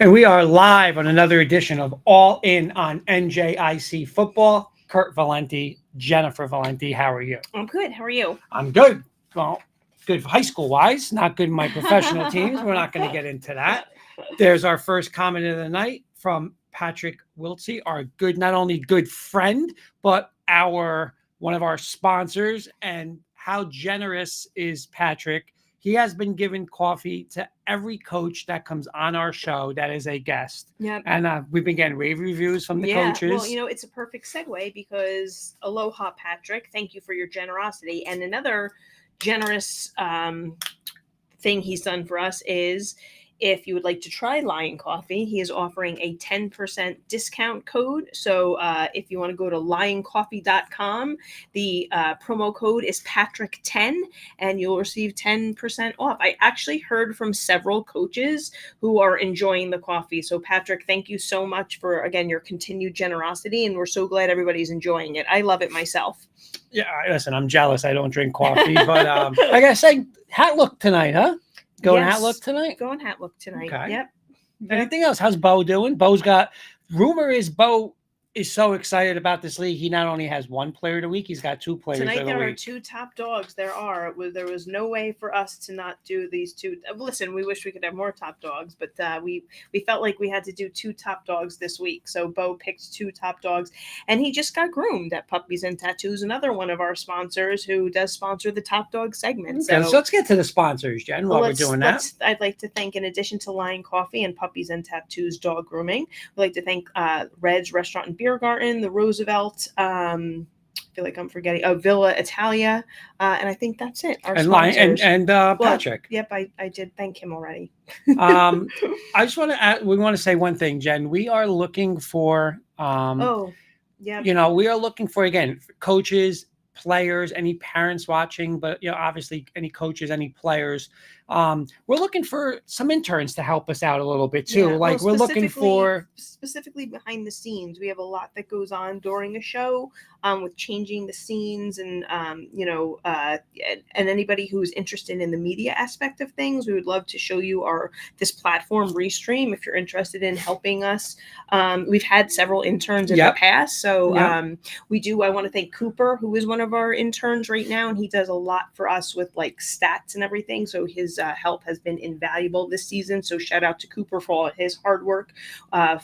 And we are live on another edition of All In on NJIC Football. Kurt Valenti, Jennifer Valenti, how are you? I'm good. How are you? I'm good. Well, good high school wise, not good in my professional teams. We're not going to get into that. There's our first comment of the night from Patrick Wiltsey, our good, not only good friend, but one of our sponsors. And how generous is Patrick? He has been giving coffee to every coach that comes on our show that is a guest. Yep. And we've been getting rave reviews from the coaches. Well, it's a perfect segue because aloha, Patrick. Thank you for your generosity. And another generous thing he's done for us is if you would like to try Lion Coffee, he is offering a 10% discount code. So if you want to go to lioncoffee.com, the promo code is Patrick10 and you'll receive 10% off. I actually heard from several coaches who are enjoying the coffee. So Patrick, thank you so much for, again, your continued generosity. And we're so glad everybody's enjoying it. I love it myself. Yeah, listen, I'm jealous. I don't drink coffee, but I got to say, hat look tonight, huh? Going hat look tonight? Going hat look tonight. Okay. Yep. Anything else? How's Bo doing? Rumor is Bo is so excited about this league. He not only has one player of the week, he's got two players of the week. Tonight there are two top dogs. There was no way for us to not do these two. Listen, we wish we could have more top dogs, but we felt like we had to do two top dogs this week. So Bo picked two top dogs, and he just got groomed at Puppies and Tattoos, another one of our sponsors who does sponsor the top dog segment. Okay, so let's get to the sponsors, Jen, while we're doing that. I'd like to thank, in addition to Lion Coffee and Puppies and Tattoos Dog Grooming, I'd like to thank Red's Restaurant and Beer Garden, the Roosevelt, I feel like I'm forgetting, Villa Italia, and I think that's it. Our sponsors. Patrick. Yep, I did thank him already. I just want to add, we want to say one thing, Jen. We are looking for, we are looking for, again, coaches, players, any parents watching, but obviously any coaches, any players. We're looking for some interns to help us out a little bit too. Yeah, we're looking for specifically behind the scenes. We have a lot that goes on during a show, with changing the scenes and and anybody who's interested in the media aspect of things. We would love to show you this platform Restream if you're interested in helping us. We've had several interns in the past, so I want to thank Cooper, who is one of our interns right now, and he does a lot for us with like stats and everything. So his help has been invaluable this season. So shout out to Cooper for all his hard work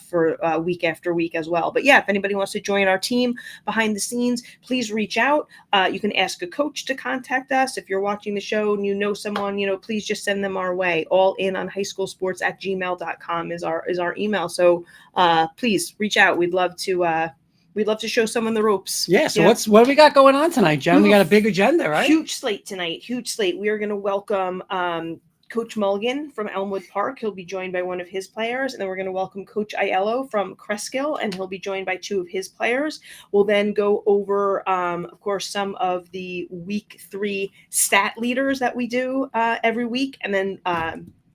for week after week as well. But yeah, if anybody wants to join our team behind the scenes, please reach out. You can ask a coach to contact us. If you're watching the show and you know someone, please just send them our way. allinonhighschoolsports@gmail.com is our email. So please reach out. We'd love to show someone the ropes. Yeah. So what do we got going on tonight, Jen? We got a big agenda, right? Huge slate tonight. Huge slate. We are going to welcome Coach Mulligan from Elmwood Park. He'll be joined by one of his players. And then we're going to welcome Coach Aiello from Cresskill, and he'll be joined by two of his players. We'll then go over, of course, some of the week 3 stat leaders that we do every week. And then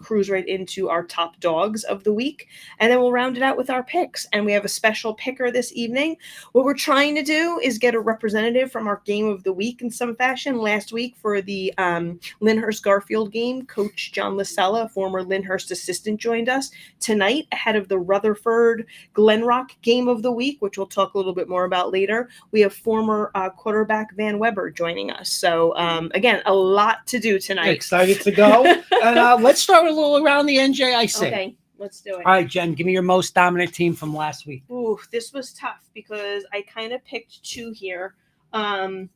cruise right into our top dogs of the week, and then we'll round it out with our picks. And we have a special picker this evening. What we're trying to do is get a representative from our game of the week in some fashion. Last week for the Lyndhurst Garfield game, Coach John Lasella, former Lyndhurst assistant, joined us. Tonight, ahead of the Rutherford Glenrock game of the week, which we'll talk a little bit more about later, we have former quarterback Van Weber joining us. So again, a lot to do tonight. Excited to go. And let's start with a little around the NJIC. Okay, let's do it. All right, Jen, give me your most dominant team from last week. Ooh, this was tough because I kind of picked two here. I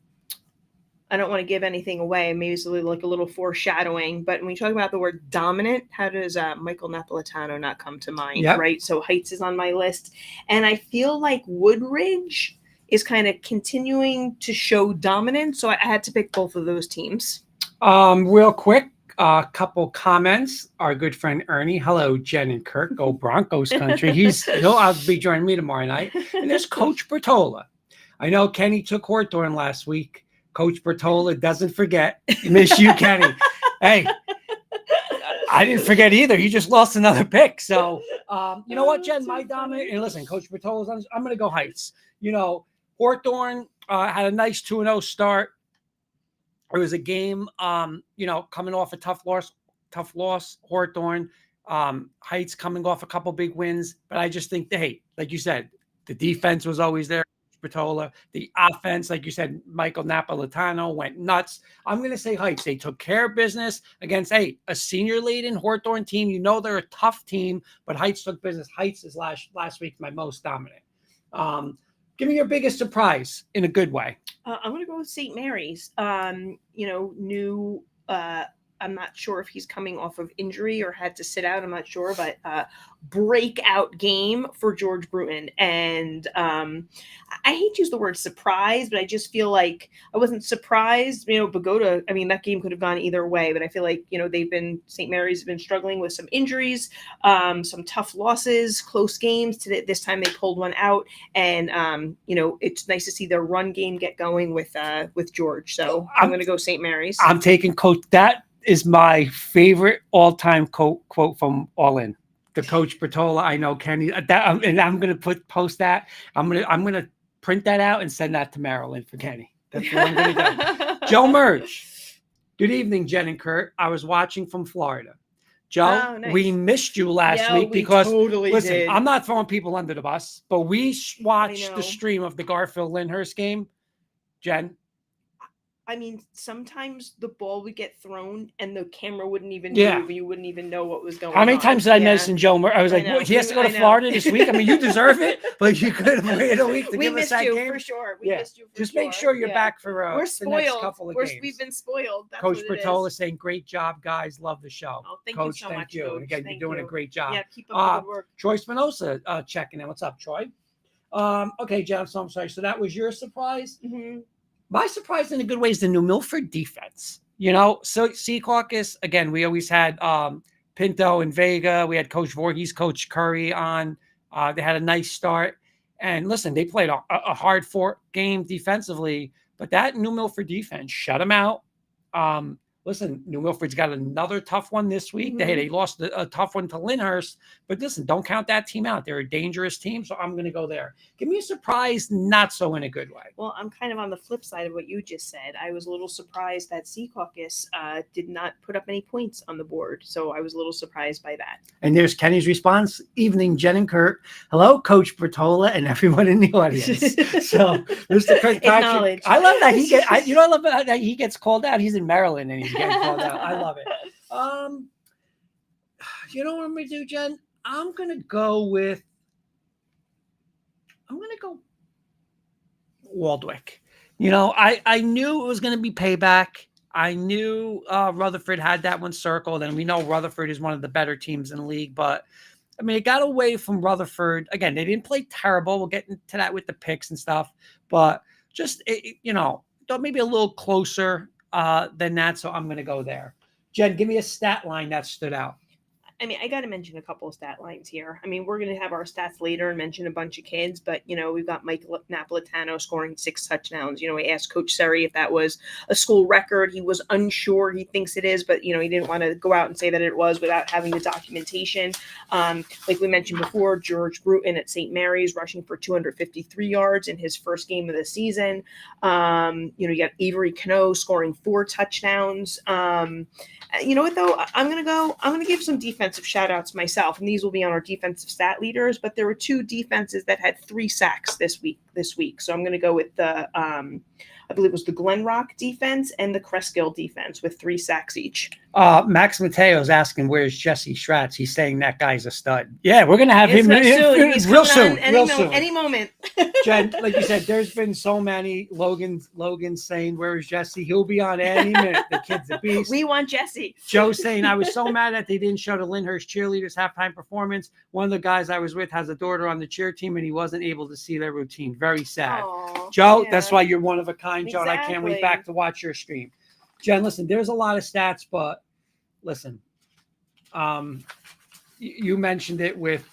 don't want to give anything away. Maybe it's like a little foreshadowing. But when you talk about the word dominant, how does Michael Napolitano not come to mind? Yep. Right? So Heights is on my list. And I feel like Woodridge is kind of continuing to show dominance. So I had to pick both of those teams. Real quick. A couple comments. Our good friend Ernie. Hello, Jen and Kirk. Go Broncos country. He'll be joining me tomorrow night. And there's Coach Bertola. I know Kenny took Hawthorne last week. Coach Bertola doesn't forget. Miss you, Kenny. Hey, I didn't forget either. You just lost another pick. So you know what, Jen? My dominant. And listen, Coach Bertola's. I'm going to go Heights. Hawthorne had a nice 2-0 start. It was a game, coming off a tough loss, Hawthorne. Heights coming off a couple big wins, but I just think hey, like you said, the defense was always there. Spatola, the offense, like you said, Michael Napolitano went nuts. I'm going to say Heights. They took care of business against a senior-laden Hawthorne team. You know they're a tough team, but Heights took business. Heights is last week my most dominant. Give me your biggest surprise in a good way. I'm going to go with St. Mary's. New. I'm not sure if he's coming off of injury or had to sit out. I'm not sure, but breakout game for George Bruton. And I hate to use the word surprise, but I just feel like I wasn't surprised. Bogota, I mean, that game could have gone either way, but I feel like, St. Mary's have been struggling with some injuries, some tough losses, close games. This time they pulled one out. And, it's nice to see their run game get going with George. So I'm going to go St. Mary's. I'm taking Coach. That is my favorite all-time quote from All In. The Coach Bertola. I know Kenny. And I'm going to post that. I'm going to print that out and send that to Maryland for Kenny. That's what I'm going to do. Joe Merge. Good evening, Jen and Kurt. I was watching from Florida. Joe, nice. We missed you last week because totally did. I'm not throwing people under the bus, but we watched the stream of the Garfield-Lyndhurst game. Jen. I mean, sometimes the ball would get thrown and the camera wouldn't even move and you wouldn't even know what was going on. How many times did I mention Joe Murray? I was like, he has to go to Florida this week? I mean, you deserve it, but you could have waited a week to give us that game. We missed you for sure. We missed you for Just make sure you're back for We're spoiled. The next couple of games. We've been spoiled. That's Coach Bertola saying, great job, guys. Love the show. Oh, thank Coach, you so much, you. Coach. And again, you're doing a great job. Yeah, keep up the good work. Troy Spinoza checking in. What's up, Troy? Okay, Jen, so I'm sorry. So that was your surprise? Mm-hmm. My surprise in a good way is the New Milford defense. So Sea Caucus, again, we always had Pinto and Vega. We had Coach Voorhees, Coach Curry on. They had a nice start. And listen, they played a hard-fought game defensively, but that New Milford defense shut them out. Listen, New Milford's got another tough one this week. Mm-hmm. They lost a tough one to Lyndhurst, but listen, don't count that team out. They're a dangerous team, so I'm going to go there. Give me a surprise, not so in a good way. Well, I'm kind of on the flip side of what you just said. I was a little surprised that Sea Caucus did not put up any points on the board, so I was a little surprised by that. And there's Kenny's response. Evening, Jen and Kurt. Hello, Coach Bertola and everyone in the audience. So Mr. Kurt Patrick. I love that I love that he gets called out. He's in Maryland and he's getting called out. I love it. You know what I'm going to do, Jen? I'm going to go Waldwick. I knew it was going to be payback. I knew Rutherford had that one circled, and we know Rutherford is one of the better teams in the league. But, I mean, it got away from Rutherford. Again, they didn't play terrible. We'll get into that with the picks and stuff. But just, maybe a little closer than that. So I'm going to go there. Jen, give me a stat line that stood out. I mean, I got to mention a couple of stat lines here. I mean, we're going to have our stats later and mention a bunch of kids, but, we've got Mike Napolitano scoring 6 touchdowns. We asked Coach Seri if that was a school record. He was unsure. He thinks it is, but, he didn't want to go out and say that it was without having the documentation. Like we mentioned before, George Bruton at St. Mary's rushing for 253 yards in his first game of the season. You got Avery Cano scoring 4 touchdowns. You know what, though? I'm going to give some defensive shout outs myself, and these will be on our defensive stat leaders, but there were 2 defenses that had 3 sacks this week. So I'm going to go with the, I believe it was the Glen Rock defense and the Cresskill defense with 3 sacks each. Max Mateo's asking, where's Jesse Stratz? He's saying that guy's a stud. Yeah, we're going to have him real soon. Any moment. Jen, like you said, there's been so many Logan saying, where's Jesse? He'll be on any minute. The kid's a beast. We want Jesse. Joe saying, I was so mad that they didn't show the Lyndhurst cheerleaders halftime performance. One of the guys I was with has a daughter on the cheer team, and he wasn't able to see their routine. Very sad. Aww, Joe, that's why you're one of a kind, Joe, exactly. and I can't wait back to watch your stream. Jen, listen, there's a lot of stats, but listen, you mentioned it with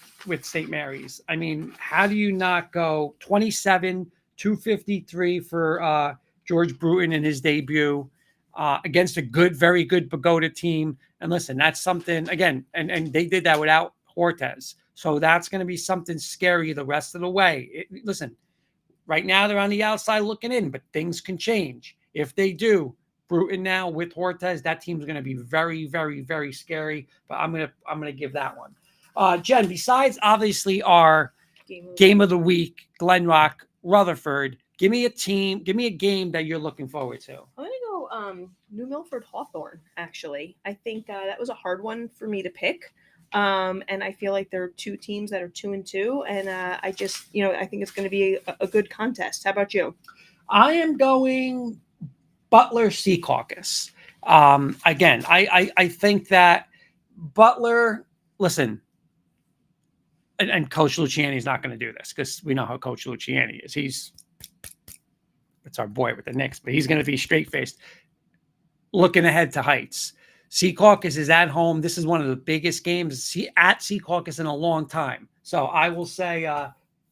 St. Mary's. I mean, how do you not go 27, 253 for George Bruton in his debut against a very good Pagoda team? And listen, that's something, again, and they did that without Hortez. So that's going to be something scary the rest of the way. Listen, right now they're on the outside looking in, but things can change. If they do, Bruton now with Hortez. That team's going to be very, very, very scary. But I'm gonna give that one. Jen, besides obviously our game of the week, Glen Rock, Rutherford, give me a game that you're looking forward to. I'm gonna go New Milford Hawthorne. Actually, I think that was a hard one for me to pick. And I feel like there are two teams that are 2-2, and I just, I think it's going to be a good contest. How about you? I am going Butler Sea Caucus. Again, I think that Butler, listen, and Coach Luciani is not going to do this because we know how Coach Luciani is. It's our boy with the Knicks, but he's going to be straight-faced, looking ahead to heights. Sea Caucus is at home. This is one of the biggest games at Sea Caucus in a long time. So I will say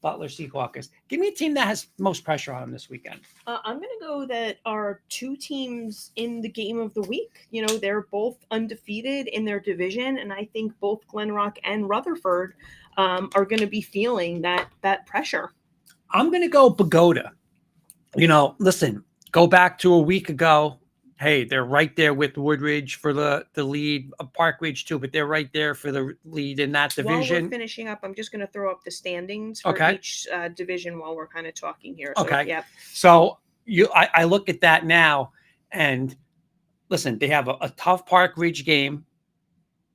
Butler Sea Caucus. Give me a team that has most pressure on them this weekend. I'm going to go that are two teams in the game of the week. They're both undefeated in their division, and I think both Glen Rock and Rutherford are going to be feeling that pressure. I'm going to go Pagoda. Listen, go back to a week ago. Hey, they're right there with Woodridge for the lead, Park Ridge too, but they're right there for the lead in that division. While we're finishing up, I'm just going to throw up the standings for each division while we're kind of talking here. So, okay. Yeah. So I look at that now, and listen, they have a tough Park Ridge game.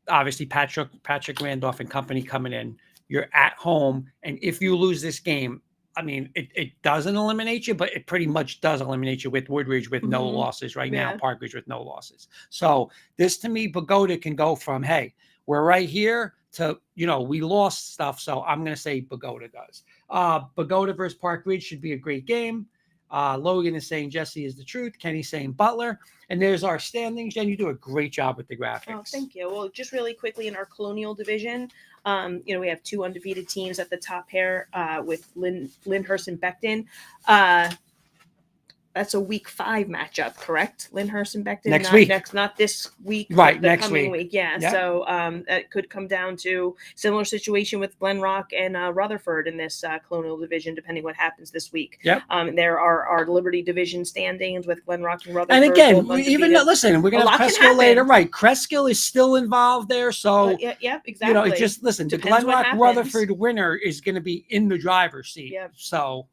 Obviously, Patrick Randolph and company coming in. You're at home, and if you lose this game, I mean, it doesn't eliminate you, but it pretty much does eliminate you with Woodridge with no losses right now, Park Ridge with no losses. So this, to me, Pagoda can go from, hey, we're right here to, we lost stuff. So I'm going to say Pagoda does. Pagoda versus Park Ridge should be a great game. Logan is saying Jesse is the truth. Kenny's saying Butler. And there's our standings. Jen, you do a great job with the graphics. Oh, thank you. Well, just really quickly in our Colonial division, we have two undefeated teams at the top here with Lyndhurst and Becton. That's a week 5 matchup, correct? Lyndhurst and Becton next week. Not this week, right? The next coming week. Yeah. Yep. So that could come down to similar situation with Glen Rock and Rutherford in this Colonial division, depending what happens this week. Yep. There are our Liberty division standings with Glen Rock and Rutherford. And again, listen, we're gonna have Cresskill later, right? Cresskill is still involved there, so yeah, exactly. Just listen. Depends the Glen Rock happens. Rutherford winner is going to be in the driver's seat. Yep. So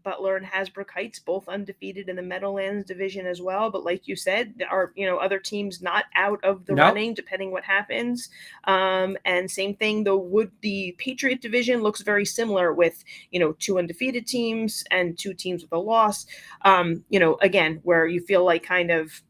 Butler and Hasbrook Heights both undefeated in the Meadowlands division as well. But like you said, there are other teams not out of the running, depending what happens. And same thing, the Patriot division looks very similar with 2 undefeated teams and 2 teams with a loss. Again, where you feel like kind of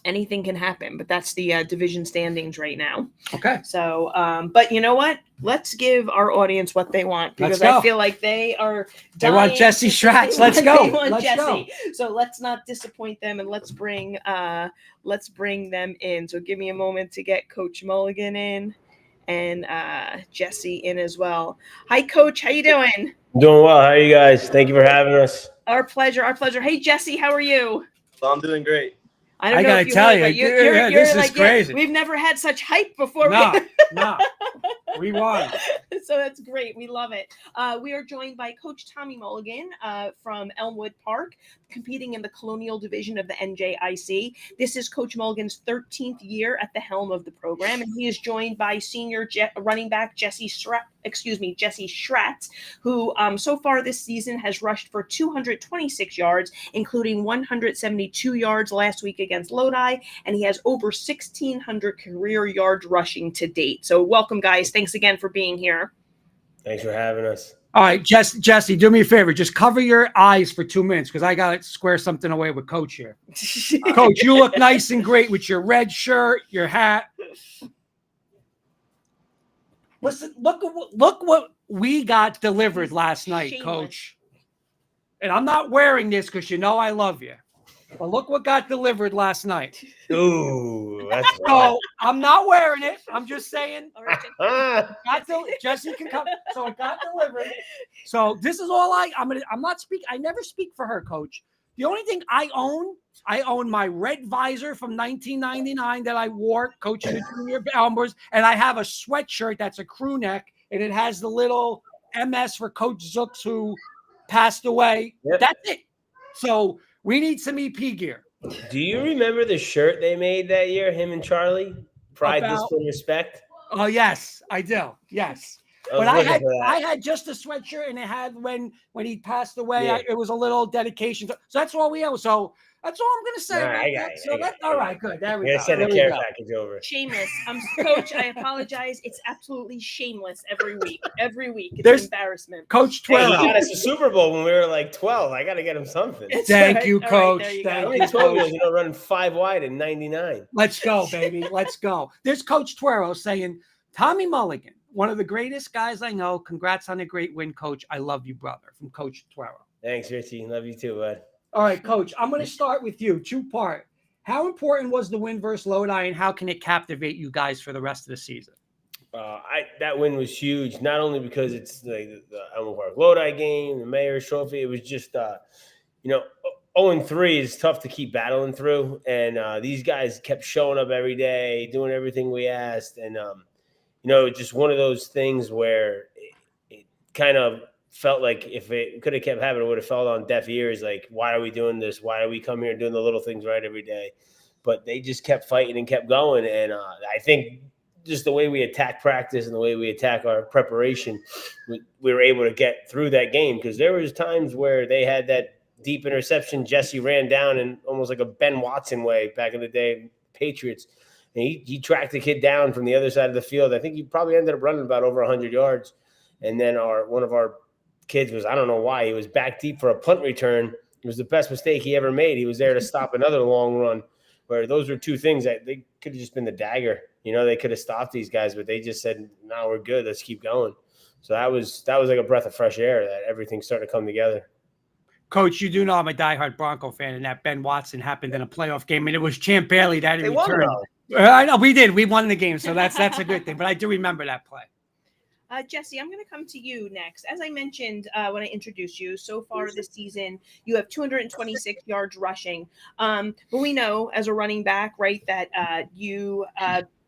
anything can happen, but that's the division standings right now. Okay. So, but you know what? Let's give our audience what they want, because I feel like they are. They want Jesse Schratz. Let's go. They want let's Jesse. Go. So let's not disappoint them, and let's bring them in. So give me a moment to get Coach Mulligan in and Jesse in as well. Hi, Coach. How you doing? Doing well. How are you guys? Thank you for having us. Our pleasure. Our pleasure. Hey, Jesse. How are you? I'm doing great. I gotta tell you, this is crazy. We've never had such hype before. No, we won. So that's great. We love it. We are joined by Coach Tommy Mulligan from Elmwood Park, competing in the Colonial Division of the NJIC. This is Coach Mulligan's 13th year at the helm of the program, and he is joined by senior running back Jesse Schratz, who so far this season has rushed for 226 yards, including 172 yards last week against Lodi, and he has over 1,600 career yards rushing to date. So welcome, guys. Thanks again for being here. Thanks for having us. All right, Jesse, do me a favor. Just cover your eyes for 2 minutes because I got to square something away with Coach here. Coach, you look nice and great with your red shirt, your hat. Listen, look what we got delivered last night, Shameless. Coach. And I'm not wearing this because I love you. But look what got delivered last night. Ooh, that's So I'm not wearing it. I'm just saying. All right. Jesse can come. So it got delivered. So this is all I'm not speaking. I never speak for her, Coach. The only thing I own my red visor from 1999 that I wore coaching the junior Elmers, and I have a sweatshirt that's a crew neck, and it has the little MS for Coach Zooks who passed away. Yep. That's it. So We need some EP gear. Do you remember the shirt they made that year, him and Charlie? Pride, About- Discipline, Respect? Oh, yes, I do. Yes. I was But looking for that. I had just a sweatshirt, and it had when he passed away. Yeah. It was a little dedication. So that's all we have. So that's all I'm gonna say. Nah, about I got that. it, So I got that's it, all I got right. it. Good. There I'm we going go. to send There a we care go. package over. Shameless. Coach, I apologize. It's absolutely shameless every week. Every week. It's There's- an embarrassment. Coach Hey, he Tuero. got us a Super Bowl when we were like 12. I got to get him something. It's Thank all you, right. All right, Coach. there you Thank go. Only you, 12 Coach. years, running 5 wide in 99. Let's go, baby. Let's go. There's Coach Tuero saying, Tommy Mulligan, one of the greatest guys I know. Congrats on a great win, Coach. I love you, brother. From Coach Tuero. Thanks, Richie. Love you too, bud. All right, Coach, I'm going to start with you. 2-part. How important was the win versus Lodi, and how can it captivate you guys for the rest of the season? That win was huge, not only because it's like the Elmwood Park Lodi game, the Mayor's Trophy. It was just, 0-3 is tough to keep battling through. And these guys kept showing up every day, doing everything we asked. And, just one of those things where it kind of felt like if it could have kept happening, it would have fell on deaf ears. Like, why are we doing this? Why are we coming here doing the little things right every day? But they just kept fighting and kept going. And I think just the way we attack practice and the way we attack our preparation, we were able to get through that game, because there was times where they had that deep interception. Jesse ran down in almost like a Ben Watson way back in the day, Patriots. And he tracked the kid down from the other side of the field. I think he probably ended up running about over 100 yards. And then one of our kids was, I don't know why, he was back deep for a punt return. It was the best mistake he ever made. He was there to stop another long run, where those were two things that they could have just been the dagger. They could have stopped these guys, but they just said, no, we're good. Let's keep going. So that was like a breath of fresh air, that everything's starting to come together. Coach, you do know I'm a diehard Bronco fan, and that Ben Watson happened in a playoff game, and it was Champ Bailey that They won, returned. though. I know we did. We won the game, so that's a good thing. But I do remember that play. Jesse, I'm going to come to you next. As I mentioned when I introduced you, so far this season, you have 226 yards rushing. But we know as a running back, right, that you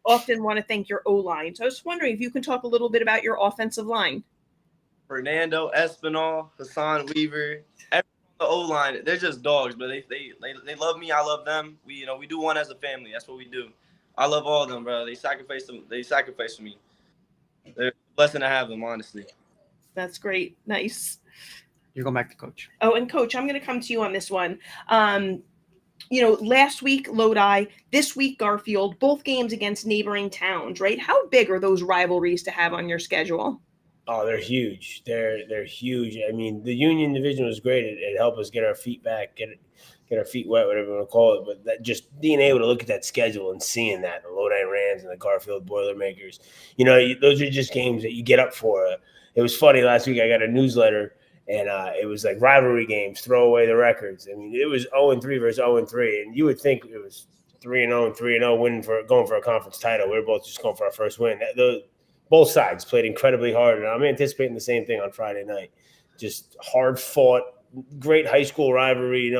often want to thank your O-line. So I was wondering if you can talk a little bit about your offensive line. Fernando, Espinal, Hassan Weaver, everyone on the O-line, they're just dogs, but they love me. I love them. We do one as a family. That's what we do. I love all of them, bro. They sacrifice for me. They're a blessing to have them, honestly. That's great. Nice. You go back to Coach. Oh, and Coach, I'm going to come to you on this one. Last week, Lodi, this week, Garfield, both games against neighboring towns, right? How big are those rivalries to have on your schedule? Oh, they're huge. They're huge. I mean, the Union Division was great. It helped us get our feet back, get our feet wet, whatever you want to call it. But that, just being able to look at that schedule and seeing that, the Lodi Rams and the Garfield Boilermakers, those are just games that you get up for. It was funny, last week I got a newsletter, and it was like rivalry games, throw away the records. I mean, it was 0-3 versus 0-3, and you would think it was 3-0, 3-0, going for a conference title. We were both just going for our first win. Both sides played incredibly hard, and I'm anticipating the same thing on Friday night. Just hard fought, great high school rivalry,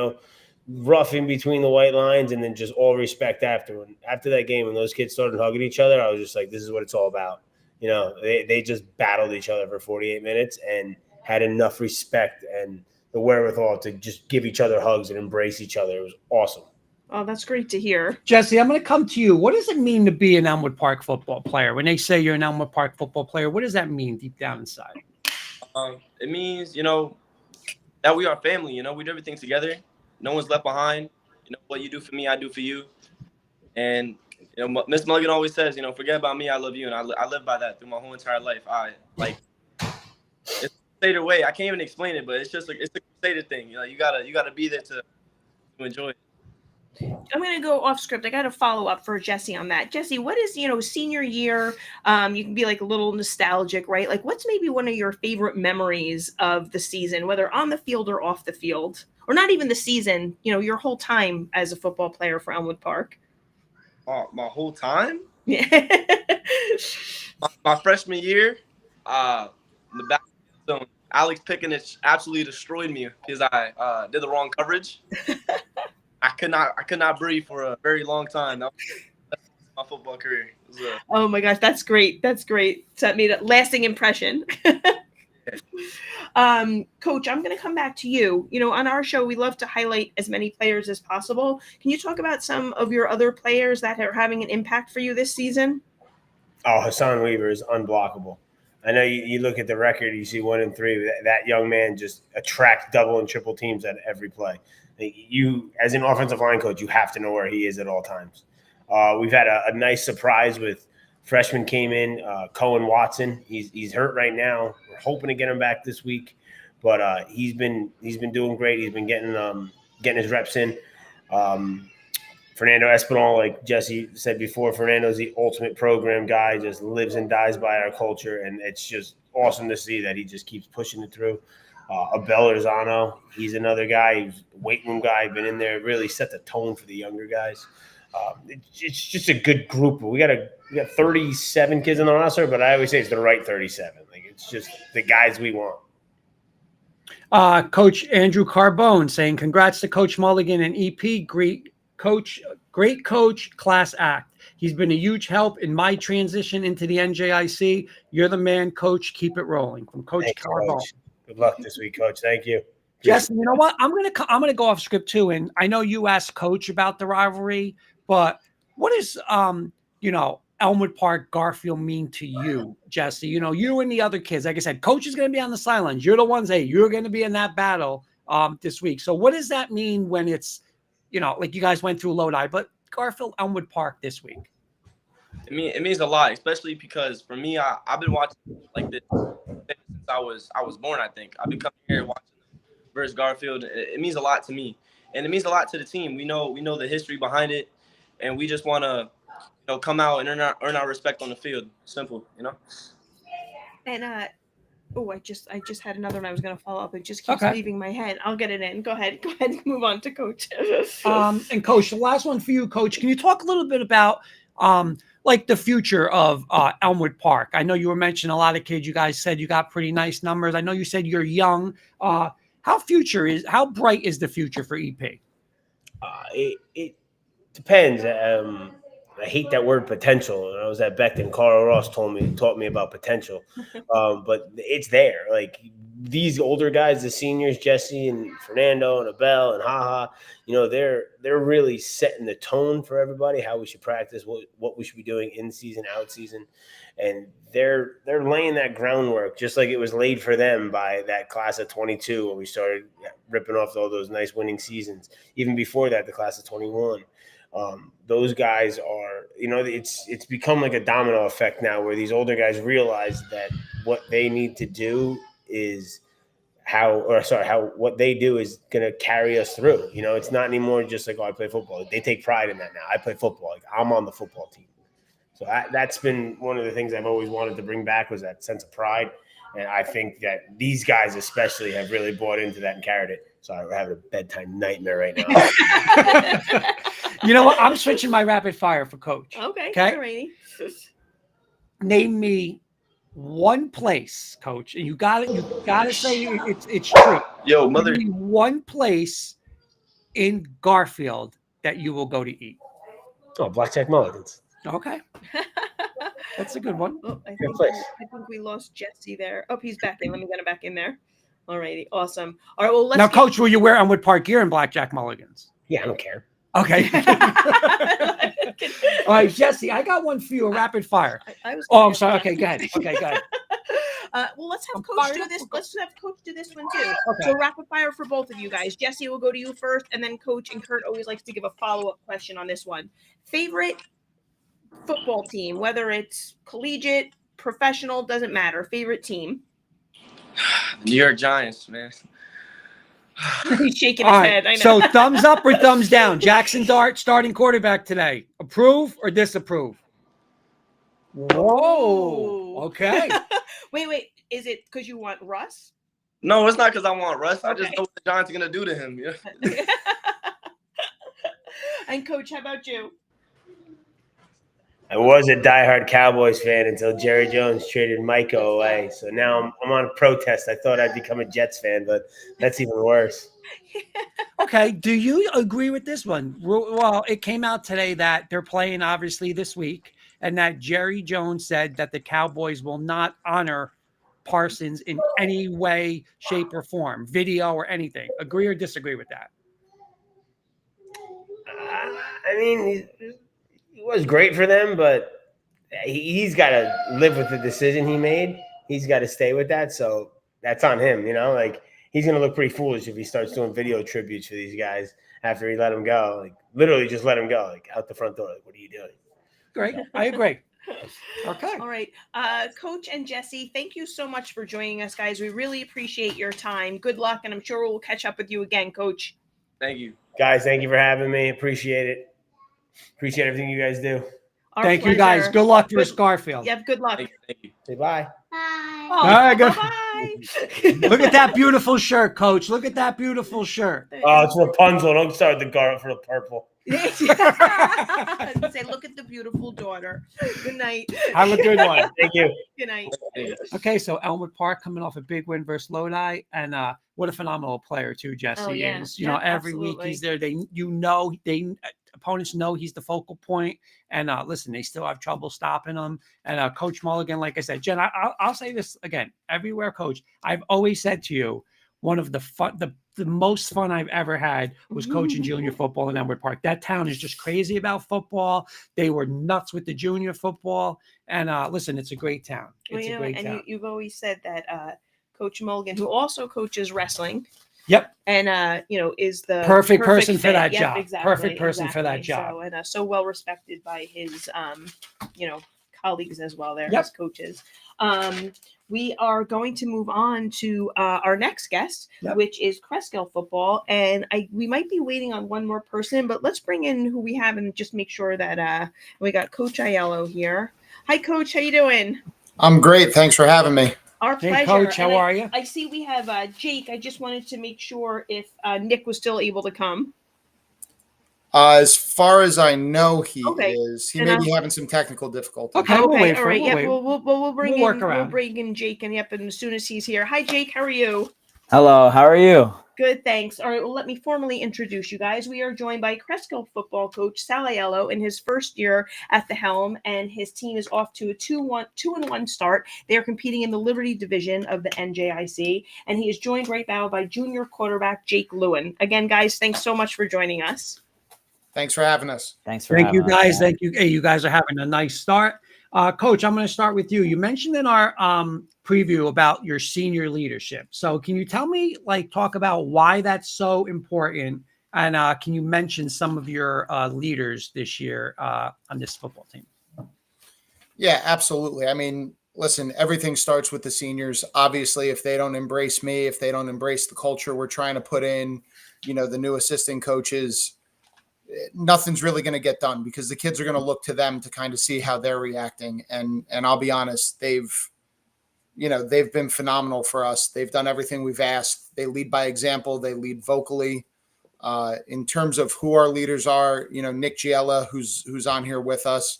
rough in between the white lines, and then just all respect after. And after that game, when those kids started hugging each other, I was just like, this is what it's all about. They just battled each other for 48 minutes and had enough respect and the wherewithal to just give each other hugs and embrace each other. It was awesome. Oh, that's great to hear. Jesse, I'm going to come to you. What does it mean to be an Elmwood Park football player? When they say you're an Elmwood Park football player, what does that mean deep down inside? It means, that we are family. We do everything together. No one's left behind. What you do for me, I do for you. And, Miss Mulligan always says, forget about me, I love you. And I live by that through my whole entire life. It's a crusader way. I can't even explain it, but it's just it's a crusader thing. You gotta be there to enjoy it. I'm going to go off script. I got to follow up for Jesse on that. Jesse, what is, senior year? You can be like a little nostalgic, right? Like, what's maybe one of your favorite memories of the season, whether on the field or off the field, or not even the season, your whole time as a football player for Elmwood Park? My whole time? Yeah. my freshman year, in the back zone, Alex Pickens absolutely destroyed me because I did the wrong coverage. I could not breathe for a very long time. That was my football career. Oh my gosh, that's great. That's great. So that made a lasting impression. Coach, I'm going to come back to you. You know, on our show, we love to highlight as many players as possible. Can you talk about some of your other players that are having an impact for you this season? Oh, Hassan Weaver is unblockable. I know you look at the record, you see 1 and 3. That young man just attracts double and triple teams at every play. You, as an offensive line coach, you have to know where he is at all times. We've had a nice surprise with freshman came in, Cohen Watson. He's hurt right now. We're hoping to get him back this week, but he's been doing great. He's been getting his reps in. Fernando Espinal, like Jesse said before, Fernando's the ultimate program guy, just lives and dies by our culture, and it's just awesome to see that he just keeps pushing it through. Abel Lozano, he's another guy, he's a weight room guy, been in there, really set the tone for the younger guys. It's just a good group. We got 37 kids on the roster, but I always say it's the right 37. Like, it's just the guys we want. Coach Andrew Carbone saying, congrats to Coach Mulligan and EP. Great coach, class act. He's been a huge help in my transition into the NJIC. You're the man, Coach. Keep it rolling. From Coach Carbone. Coach. Good luck this week, Coach. Thank you. Jess, you know what? I'm gonna go off script too, and I know you asked Coach about the rivalry, but what is Elmwood Park Garfield mean to you, Jesse? You know, you and the other kids. Like I said, Coach is gonna be on the sidelines. You're the ones. Hey, you're gonna be in that battle this week. So what does that mean when it's, like you guys went through Lodi, but Garfield Elmwood Park this week? It means a lot, especially because for me, I've been watching like this since I was born. I think I've been coming here watching versus Garfield. It means a lot to me, and it means a lot to the team. We know the history behind it, and we just want to come out and earn our respect on the field. Simple, And I just had another one I was going to follow up. It just keeps leaving my head. I'll get it in. Go ahead. Move on to Coach. And Coach, the last one for you, Coach. Can you talk a little bit about like the future of Elmwood Park? I know you were mentioning a lot of kids. You guys said you got pretty nice numbers. I know you said you're young. How bright is the future for EP? It depends. I hate that word potential. When I was at Becton, Carl Ross taught me about potential. But it's there. Like, these older guys, the seniors, Jesse and Fernando and Abel and Haha, they're really setting the tone for everybody, how we should practice, what we should be doing in season, out season. And they're laying that groundwork just like it was laid for them by that class of 22 when we started ripping off all those nice winning seasons. Even before that, the class of 21. Those guys are, it's become like a domino effect now where these older guys realize that what they need to do is what they do is going to carry us through. It's not anymore just like, I play football. They take pride in that now. I play football. Like, I'm on the football team. So that's been one of the things I've always wanted to bring back, was that sense of pride. And I think that these guys especially have really bought into that and carried it. So I'm having a bedtime nightmare right now. You know what? I'm switching my rapid fire for Coach. Okay. Alrighty. Name me one place, Coach, and you got to say it's true. Yo, mother. Name me one place in Garfield that you will go to eat. Oh, Blackjack Mulligan's. Okay. That's a good one. Oh, I think we lost Jesse there. Oh, he's back in. Let me get him back in there. All righty. Awesome. All right. Well, let's Coach, will you wear Elmwood Park gear in Blackjack Mulligan's? Yeah, I don't care. Okay. All right, Jesse, I got one for you, a rapid fire. I'm sorry. Okay, go ahead. Well, let's have Coach do this. Let's have Coach do this one too. Okay. So rapid fire for both of you guys. Jesse, will go to you first, and then Coach and Kurt always likes to give a follow-up question on this one. Favorite football team, whether it's collegiate, professional, doesn't matter. Favorite team? New York Giants, man. He's shaking his head. I know. So thumbs up or thumbs down? Jackson Dart, starting quarterback today. Approve or disapprove? Whoa. Okay. Wait. Is it because you want Russ? No, it's not because I want Russ. Okay. I just know what the Giants are going to do to him. Yeah. And Coach, how about you? I was a diehard Cowboys fan until Jerry Jones traded Micah away. So now I'm on a protest. I thought I'd become a Jets fan, but that's even worse. Okay. Do you agree with this one? Well, it came out today that they're playing obviously this week, and that Jerry Jones said that the Cowboys will not honor Parsons in any way, shape, or form, video or anything. Agree or disagree with that? I mean, he was great for them, but he's got to live with the decision he made. He's got to stay with that. So that's on him, like he's going to look pretty foolish if he starts doing video tributes for these guys after he let him go. Like literally just let him go, like out the front door. Like, what are you doing? Great. I agree. Okay. All right. Coach and Jesse, thank you so much for joining us, guys. We really appreciate your time. Good luck, and I'm sure we'll catch up with you again, Coach. Thank you. Guys, thank you for having me. Appreciate it. Appreciate everything you guys do. Thank you, guys. Good luck for Scarfield. Yep, good luck. Thank you. Say bye. Bye. Oh, All right, good. bye-bye. Look at that beautiful shirt, Coach. Look at that beautiful shirt. Oh, it's Rapunzel. Don't start the garment for the purple. Say, look at the beautiful daughter. Good night. Have a good one. Thank you. Good night. Okay, so Elmwood Park coming off a big win versus Lodi, and what a phenomenal player too Jesse Oh, yeah. is. Yeah, Every week he's there. Opponents know he's the focal point, and listen, they still have trouble stopping him. And Coach Mulligan, like I said, Jen, I'll say this again, everywhere, Coach. I've always said to you, one of the most fun I've ever had was coaching junior football in Elmwood Park. That town is just crazy about football. They were nuts with the junior football. And listen, it's a great town. It's a great town. You've always said that Coach Mulligan, who also coaches wrestling, Yep. and is the Perfect person for fit. that Yep, job. Exactly, Perfect person for that job. So, and so well respected by his colleagues as well there, Yep. his coaches. We are going to move on to our next guest, Yep. which is Cresskill football, and we might be waiting on one more person, but let's bring in who we have and just make sure that we got Coach Aiello here. Hi, Coach. How you doing? I'm great. Thanks for having me. Our pleasure. Hey, Coach, how And are you? I see we have Jake. I just wanted to make sure if Nick was still able to come. As far as I know, he Okay. is. He And may be having some technical difficulties. Okay. We'll wait all for right. it. Yep. We'll wait. We'll bring We'll work in. around. We'll bring in Jake, and yep. And as soon as he's here, hi Jake. How are you? Hello, how are you? Good, thanks. All right. Well, let me formally introduce you guys. We are joined by Cresskill football coach Sal Aiello in his first year at the helm, and his team is off to a 2-1 start. They are competing in the Liberty division of the NJIC, and he is joined right now by junior quarterback Jake Lewin. Again, guys, thanks so much for joining us. Thanks for having us. Thanks for Thank you, having us, guys. man. Thank you. Hey, you guys are having a nice start. Coach, I'm going to start with you. You mentioned in our preview about your senior leadership. So can you tell me, talk about why that's so important? And can you mention some of your leaders this year on this football team? Yeah, absolutely. I mean, listen, everything starts with the seniors. Obviously, if they don't embrace me, if they don't embrace the culture we're trying to put in, the new assistant coaches, nothing's really going to get done because the kids are going to look to them to kind of see how they're reacting. And I'll be honest, they've been phenomenal for us. They've done everything we've asked. They lead by example. They lead vocally. In terms of who our leaders are, Nick Giella, who's on here with us.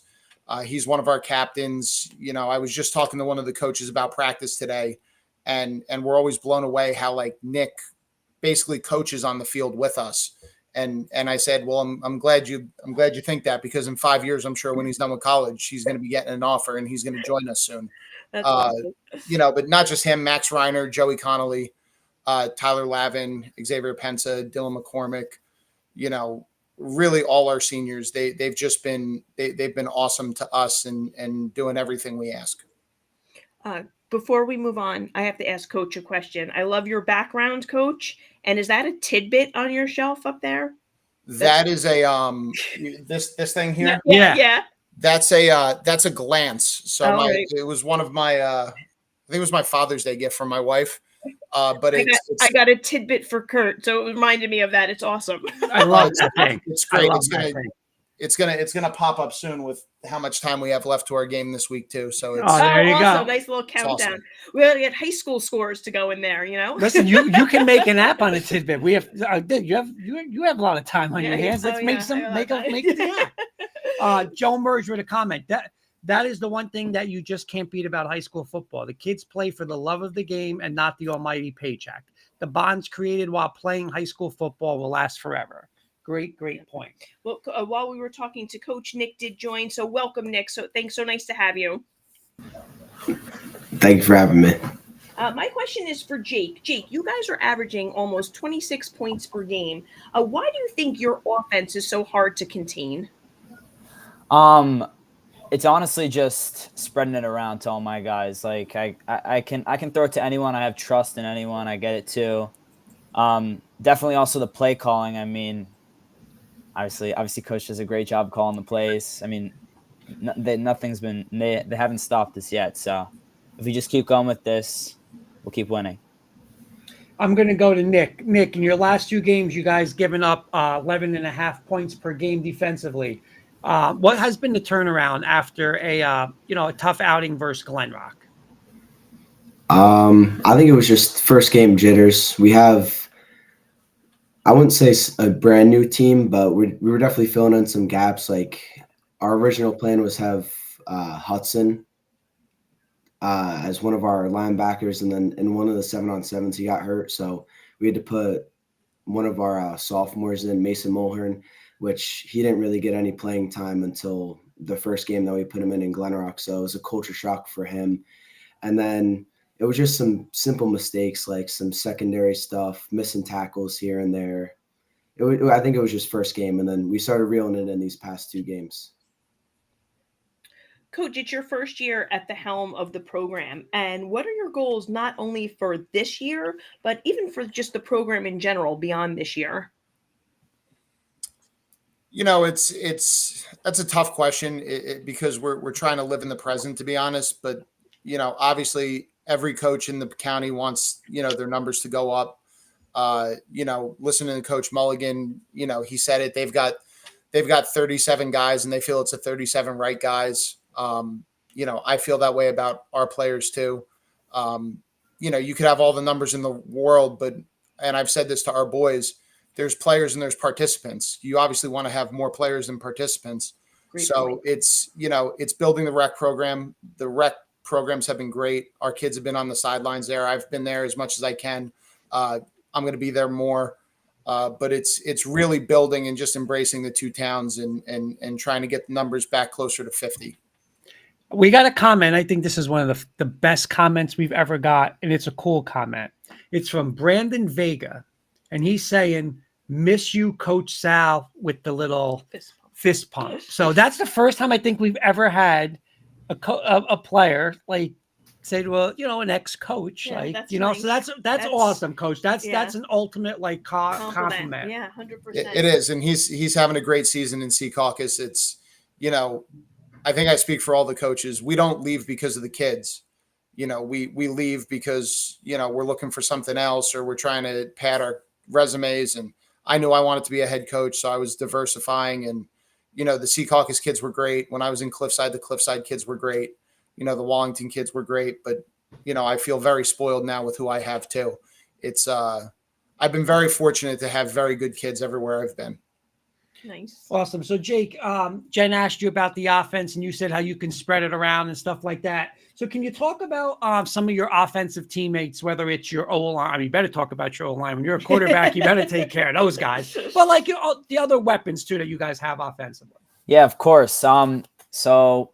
He's one of our captains. I was just talking to one of the coaches about practice today, and we're always blown away how Nick basically coaches on the field with us. And I said, well, I'm glad you think that, because in 5 years, I'm sure when he's done with college, he's going to be getting an offer and he's going to join us soon. That's awesome. But not just him, Max Reiner, Joey Connolly, Tyler Lavin, Xavier Pensa, Dylan McCormick, really all our seniors. They've been awesome to us and doing everything we ask. Before we move on, I have to ask Coach a question. I love your background, Coach. And is that a tidbit on your shelf up there? That is a this thing here. Yeah. That's a glance. So Right. it was one of my I think it was my Father's Day gift from my wife. But I got a tidbit for Kurt, so it reminded me of that. It's awesome. I love that thing. it's great. It's It's gonna pop up soon with how much time we have left to our game this week too. So it's Oh, there you awesome. go. Nice little countdown. awesome. We gotta get high school scores to go in there, Listen, you can make an app on a tidbit. We have you have a lot of time on your hands. Let's make an app. Joe Merge with a comment that is the one thing that you just can't beat about high school football. The kids play for the love of the game and not the almighty paycheck. The bonds created while playing high school football will last forever. Great point. Well, while we were talking to Coach, Nick did join. So welcome, Nick. So thanks. So nice to have you. Thank you for having me. My question is for Jake. Jake, you guys are averaging almost 26 points per game. Why do you think your offense is so hard to contain? It's honestly just spreading it around to all my guys. Like I can throw it to anyone. I have trust in anyone. I get it too. Definitely also the play calling. I mean, obviously coach does a great job calling the plays. I mean, they haven't stopped us yet. So if we just keep going with this, we'll keep winning. I'm going to go to Nick. Nick, in your last 2 games, you guys given up 11.5 points per game defensively. What has been the turnaround after a tough outing versus Glen Rock? I think it was just first game jitters. We have, I wouldn't say a brand new team, but we were definitely filling in some gaps. Like our original plan was have Hudson as one of our linebackers, and then in one of the 7-on-7s he got hurt, so we had to put one of our sophomores in, Mason Mulhern, which he didn't really get any playing time until the first game that we put him in Glen Rock. So it was a culture shock for him. And then it was just some simple mistakes, like some secondary stuff, missing tackles here and there. I think it was just first game, and then we started reeling it in these past 2 games. Coach, it's your first year at the helm of the program. And what are your goals not only for this year, but even for just the program in general beyond this year? That's a tough question because we're trying to live in the present, to be honest. But obviously every coach in the county wants their numbers to go up. Listening to Coach Mulligan, he said it. They've got 37 guys, and they feel it's a 37 right guys. I feel that way about our players too. You could have all the numbers in the world, and I've said this to our boys, there's players and there's participants. You obviously want to have more players than participants. Great So point. it's building the rec program. The rec programs have been great. Our kids have been on the sidelines there. I've been there as much as I can. I'm going to be there more. But it's really building and just embracing the 2 towns and trying to get the numbers back closer to 50. We got a comment. I think this is one of the best comments we've ever got, and it's a cool comment. It's from Brandon Vega, and he's saying, "Miss you, Coach Sal," with the little fist pump. So that's the first time I think we've ever had a player like say to an ex-coach, Yeah, like that's so nice. that's awesome, Coach. That's an ultimate like compliment. Yeah, 100%. It is, and he's having a great season in Sea Caucus. It's I think I speak for all the coaches. We don't leave because of the kids. We leave because we're looking for something else, or we're trying to pad our resumes. And I knew I wanted to be a head coach, so I was diversifying. And the Sea Caucus kids were great. When I was in Cliffside, the Cliffside kids were great. The Wallington kids were great. But I feel very spoiled now with who I have too. It's I've been very fortunate to have very good kids everywhere I've been. Nice. Awesome. So Jake, Jen asked you about the offense, and you said how you can spread it around and stuff like that. So can you talk about some of your offensive teammates, whether it's your O-line? I mean, you better talk about your O-line. When you're a quarterback, you better take care of those guys. But like the other weapons too that you guys have offensively. Yeah, of course. So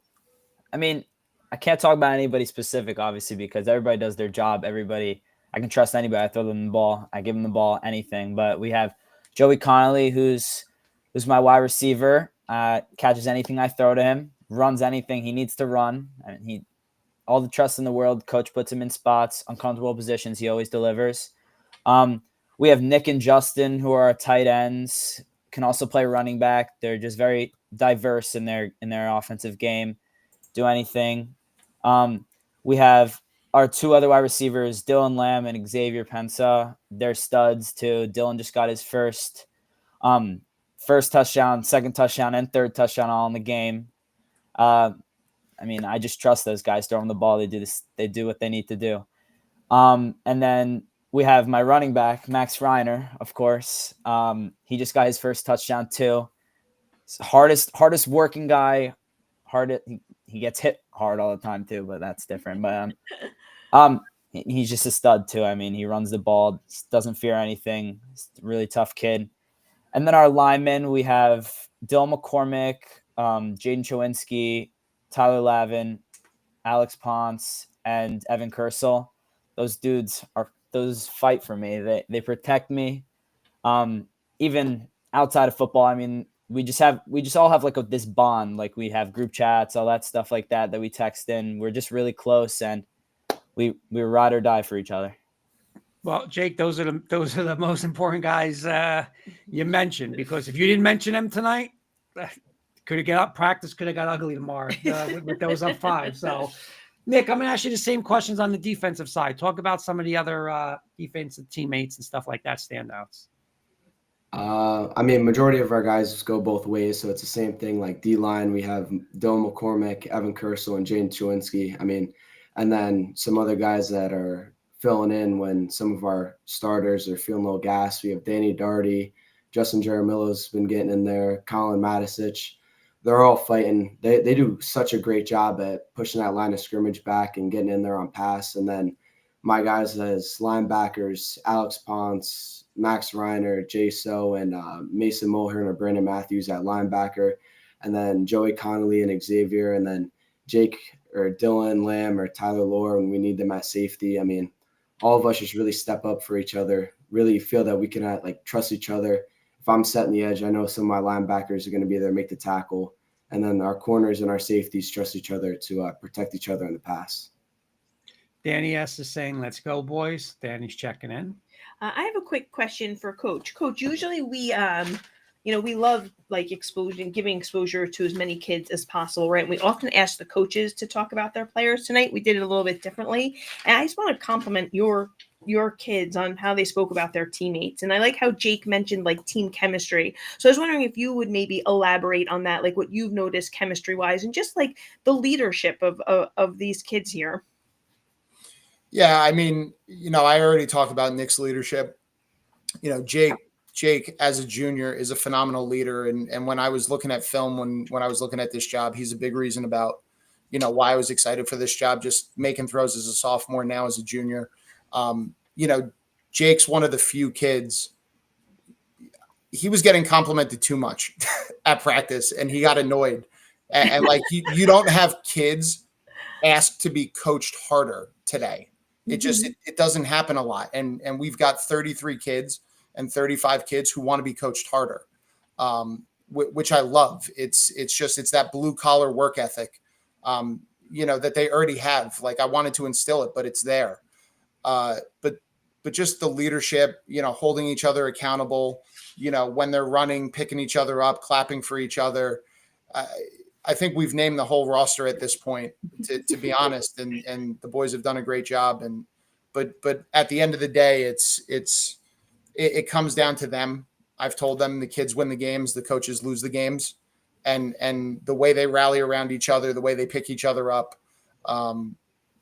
I mean, I can't talk about anybody specific, obviously, because everybody does their job. I can trust anybody. I throw them the ball. I give them the ball, anything. But we have Joey Connolly, who's my wide receiver, catches anything I throw to him, runs anything he needs to run. And all the trust in the world. Coach puts him in spots, uncomfortable positions. He always delivers. We have Nick and Justin, who are our tight ends, can also play running back. They're just very diverse in their offensive game. Do anything. We have our 2 other wide receivers, Dylan Lamb and Xavier Pensa. They're studs too. Dylan just got his first touchdown, second touchdown, and third touchdown all in the game. I mean, I just trust those guys throwing the ball. They do what they need to do. And then we have my running back, Max Reiner, of course. He just got his first touchdown too. Hardest working guy. He gets hit hard all the time too, but that's different. But he's just a stud too. I mean, he runs the ball, doesn't fear anything. He's a really tough kid. And then our linemen, we have Dill McCormick, Jaden Chowinski, Tyler Lavin, Alex Ponce, and Evan Kersel. those dudes those fight for me. They protect me. Even outside of football, I mean, we just all have like this bond. Like we have group chats, all that stuff like that we text in. We're just really close, and we ride or die for each other. Well, Jake, those are the most important guys you mentioned, because if you didn't mention them tonight, practice could have got ugly tomorrow with those up 5. So, Nick, I'm going to ask you the same questions on the defensive side. Talk about some of the other defensive teammates and stuff like that, standouts. I mean, majority of our guys go both ways, so it's the same thing. Like D-line, we have Dylan McCormick, Evan Kersel, and Jaden Chewinski. I mean, and then some other guys that are filling in when some of our starters are feeling a little gas. We have Danny Darty, Justin Jaramillo's been getting in there, Colin Matisich. They're all fighting. They do such a great job at pushing that line of scrimmage back and getting in there on pass. And then my guys as linebackers, Alex Ponce, Max Reiner, Jay So, and Mason Mulhern or Brandon Matthews at linebacker, and then Joey Connolly and Xavier, and then Jake or Dylan Lamb or Tyler Lohr when we need them at safety. I mean, all of us just really step up for each other, really feel that we can trust each other. If I'm setting the edge, I know some of my linebackers are going to be there to make the tackle, and then our corners and our safeties trust each other to protect each other in the pass. Danny S is saying, "Let's go, boys." Danny's checking in. I have a quick question for Coach. Coach, usually we love giving exposure to as many kids as possible, right? And we often ask the coaches to talk about their players. Tonight we did it a little bit differently, and I just want to compliment your kids on how they spoke about their teammates. And I like how Jake mentioned team chemistry. So I was wondering if you would maybe elaborate on that, like what you've noticed chemistry wise, and just like the leadership of these kids here. Yeah, I mean, I already talked about Nick's leadership. Jake as a junior is a phenomenal leader. And when I was looking at film, when I was looking at this job, he's a big reason about, why I was excited for this job, just making throws as a sophomore, now as a junior. Jake's one of the few kids, he was getting complimented too much at practice, and he got annoyed. And you don't have kids ask to be coached harder today. It just, it doesn't happen a lot. And we've got 33 kids and 35 kids who want to be coached harder, which I love. It's that blue collar work ethic, that they already have. I wanted to instill it, but it's there. But just the leadership, holding each other accountable, when they're running, picking each other up, clapping for each other. I think we've named the whole roster at this point, to be honest, and the boys have done a great job. But at the end of the day, it comes down to them. I've told them the kids win the games, the coaches lose the games, and the way they rally around each other, the way they pick each other up,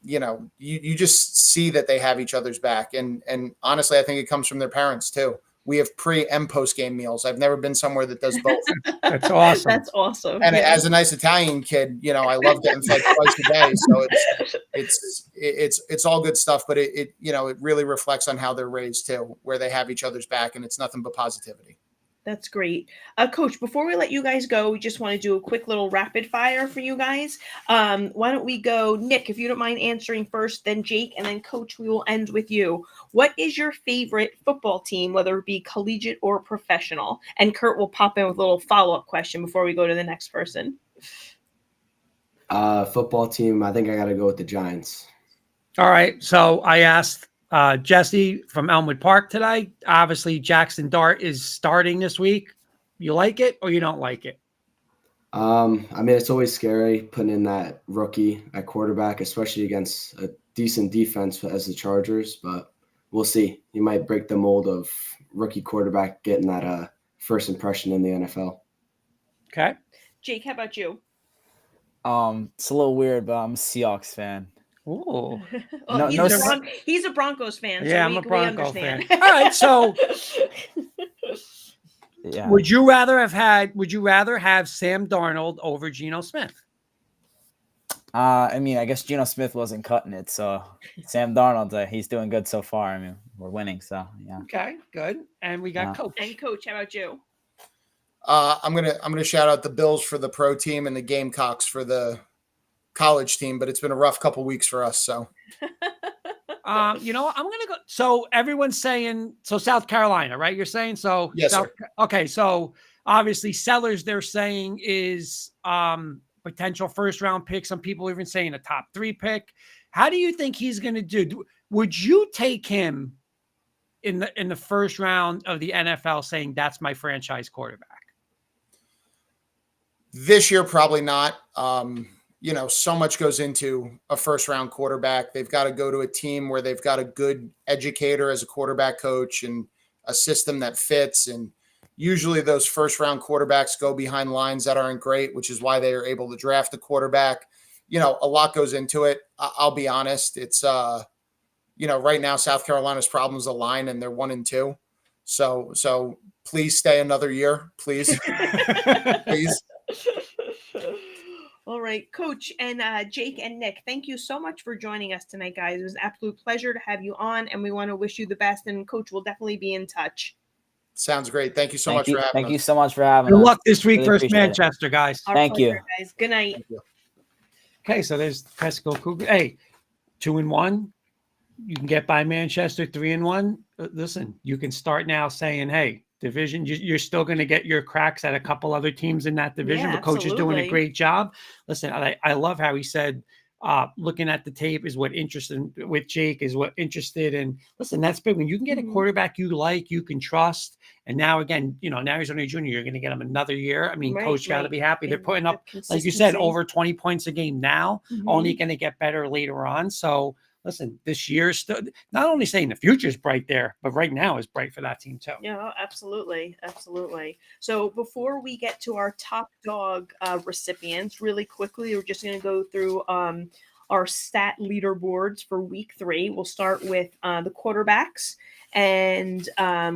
you just see that they have each other's back. And honestly, I think it comes from their parents too. We have pre and post game meals. I've never been somewhere that does both. That's awesome. That's awesome. And as a nice Italian kid, I love getting fed twice a day. So it's all good stuff, but it really reflects on how they're raised too, where they have each other's back, and it's nothing but positivity. That's great. Coach, before we let you guys go, we just want to do a quick little rapid fire for you guys. Why don't we go, Nick, if you don't mind answering first, then Jake, and then Coach, we will end with you. What is your favorite football team, whether it be collegiate or professional? And Kurt will pop in with a little follow-up question before we go to the next person. Football team, I think I got to go with the Giants. All right. So I asked Jesse from Elmwood Park today. Obviously, Jackson Dart is starting this week. You like it or you don't like it? I mean, it's always scary putting in that rookie at quarterback, especially against a decent defense as the Chargers, but we'll see. You might break the mold of rookie quarterback getting that first impression in the NFL. Okay. Jake, how about you? It's a little weird, but I'm a Seahawks fan. Ooh. Well, he's a Broncos fan. Yeah, so I'm a Bronco fan. All right, so Yeah. Would you rather have Sam Darnold over Geno Smith? I mean, I guess Geno Smith wasn't cutting it, so Sam Darnold, he's doing good so far. I mean, we're winning, so yeah. Okay, good. And we got Coach. And Coach, how about you? I'm gonna shout out the Bills for the pro team and the Gamecocks for the college team, but it's been a rough couple weeks for us. So You know, I'm gonna go. So everyone's saying so South Carolina, right? You're saying so. Yes, sir. Okay, so obviously Sellers, they're saying is potential first round pick. Some people even saying a top 3 pick. How do you think he's gonna do? Would you take him in the first round of the NFL, saying that's my franchise quarterback? This year, probably not. You know, so much goes into a first round quarterback. They've got to go to a team where they've got a good educator as a quarterback coach and a system that fits. And usually those first round quarterbacks go behind lines that aren't great, which is why they are able to draft a quarterback. You know, a lot goes into it. I'll be honest. It's, you know, right now, South Carolina's problems align and they're 1-2. So please stay another year, please. Please. All right, Coach and Jake and Nick, thank you so much for joining us tonight, guys. It was an absolute pleasure to have you on, and we want to wish you the best. And Coach will definitely be in touch. Sounds great. Thank you so much for having us. Thank you so much for having Good us. luck this week Really versus appreciate it. Manchester, guys. Our Thank pleasure, you. guys. Good night. Thank you. Okay, so there's Presco Cougar. Hey, 2-1. You can get by Manchester 3-1. Listen, you can start now saying, hey, division, you're still going to get your cracks at a couple other teams in that division. Yeah, The coach is doing a absolutely. great job. Listen, I love how he said, looking at the tape is what interested with Jake is what interested. And listen, that's big. When you can get a quarterback you like, you can trust. And now again, you know, now he's only a junior. You're going to get him another year. I mean, Right, coach got to right. be happy. They're And putting the up, like you said, consistency. over 20 points a game now. Mhm. Only going to get better later on. So listen, this year still not only saying the future is bright there, but right now is bright for that team too. Yeah, absolutely. Absolutely. So before we get to our top dog recipients, really quickly, we're just going to go through our stat leaderboards for week 3. We'll start with the quarterbacks. And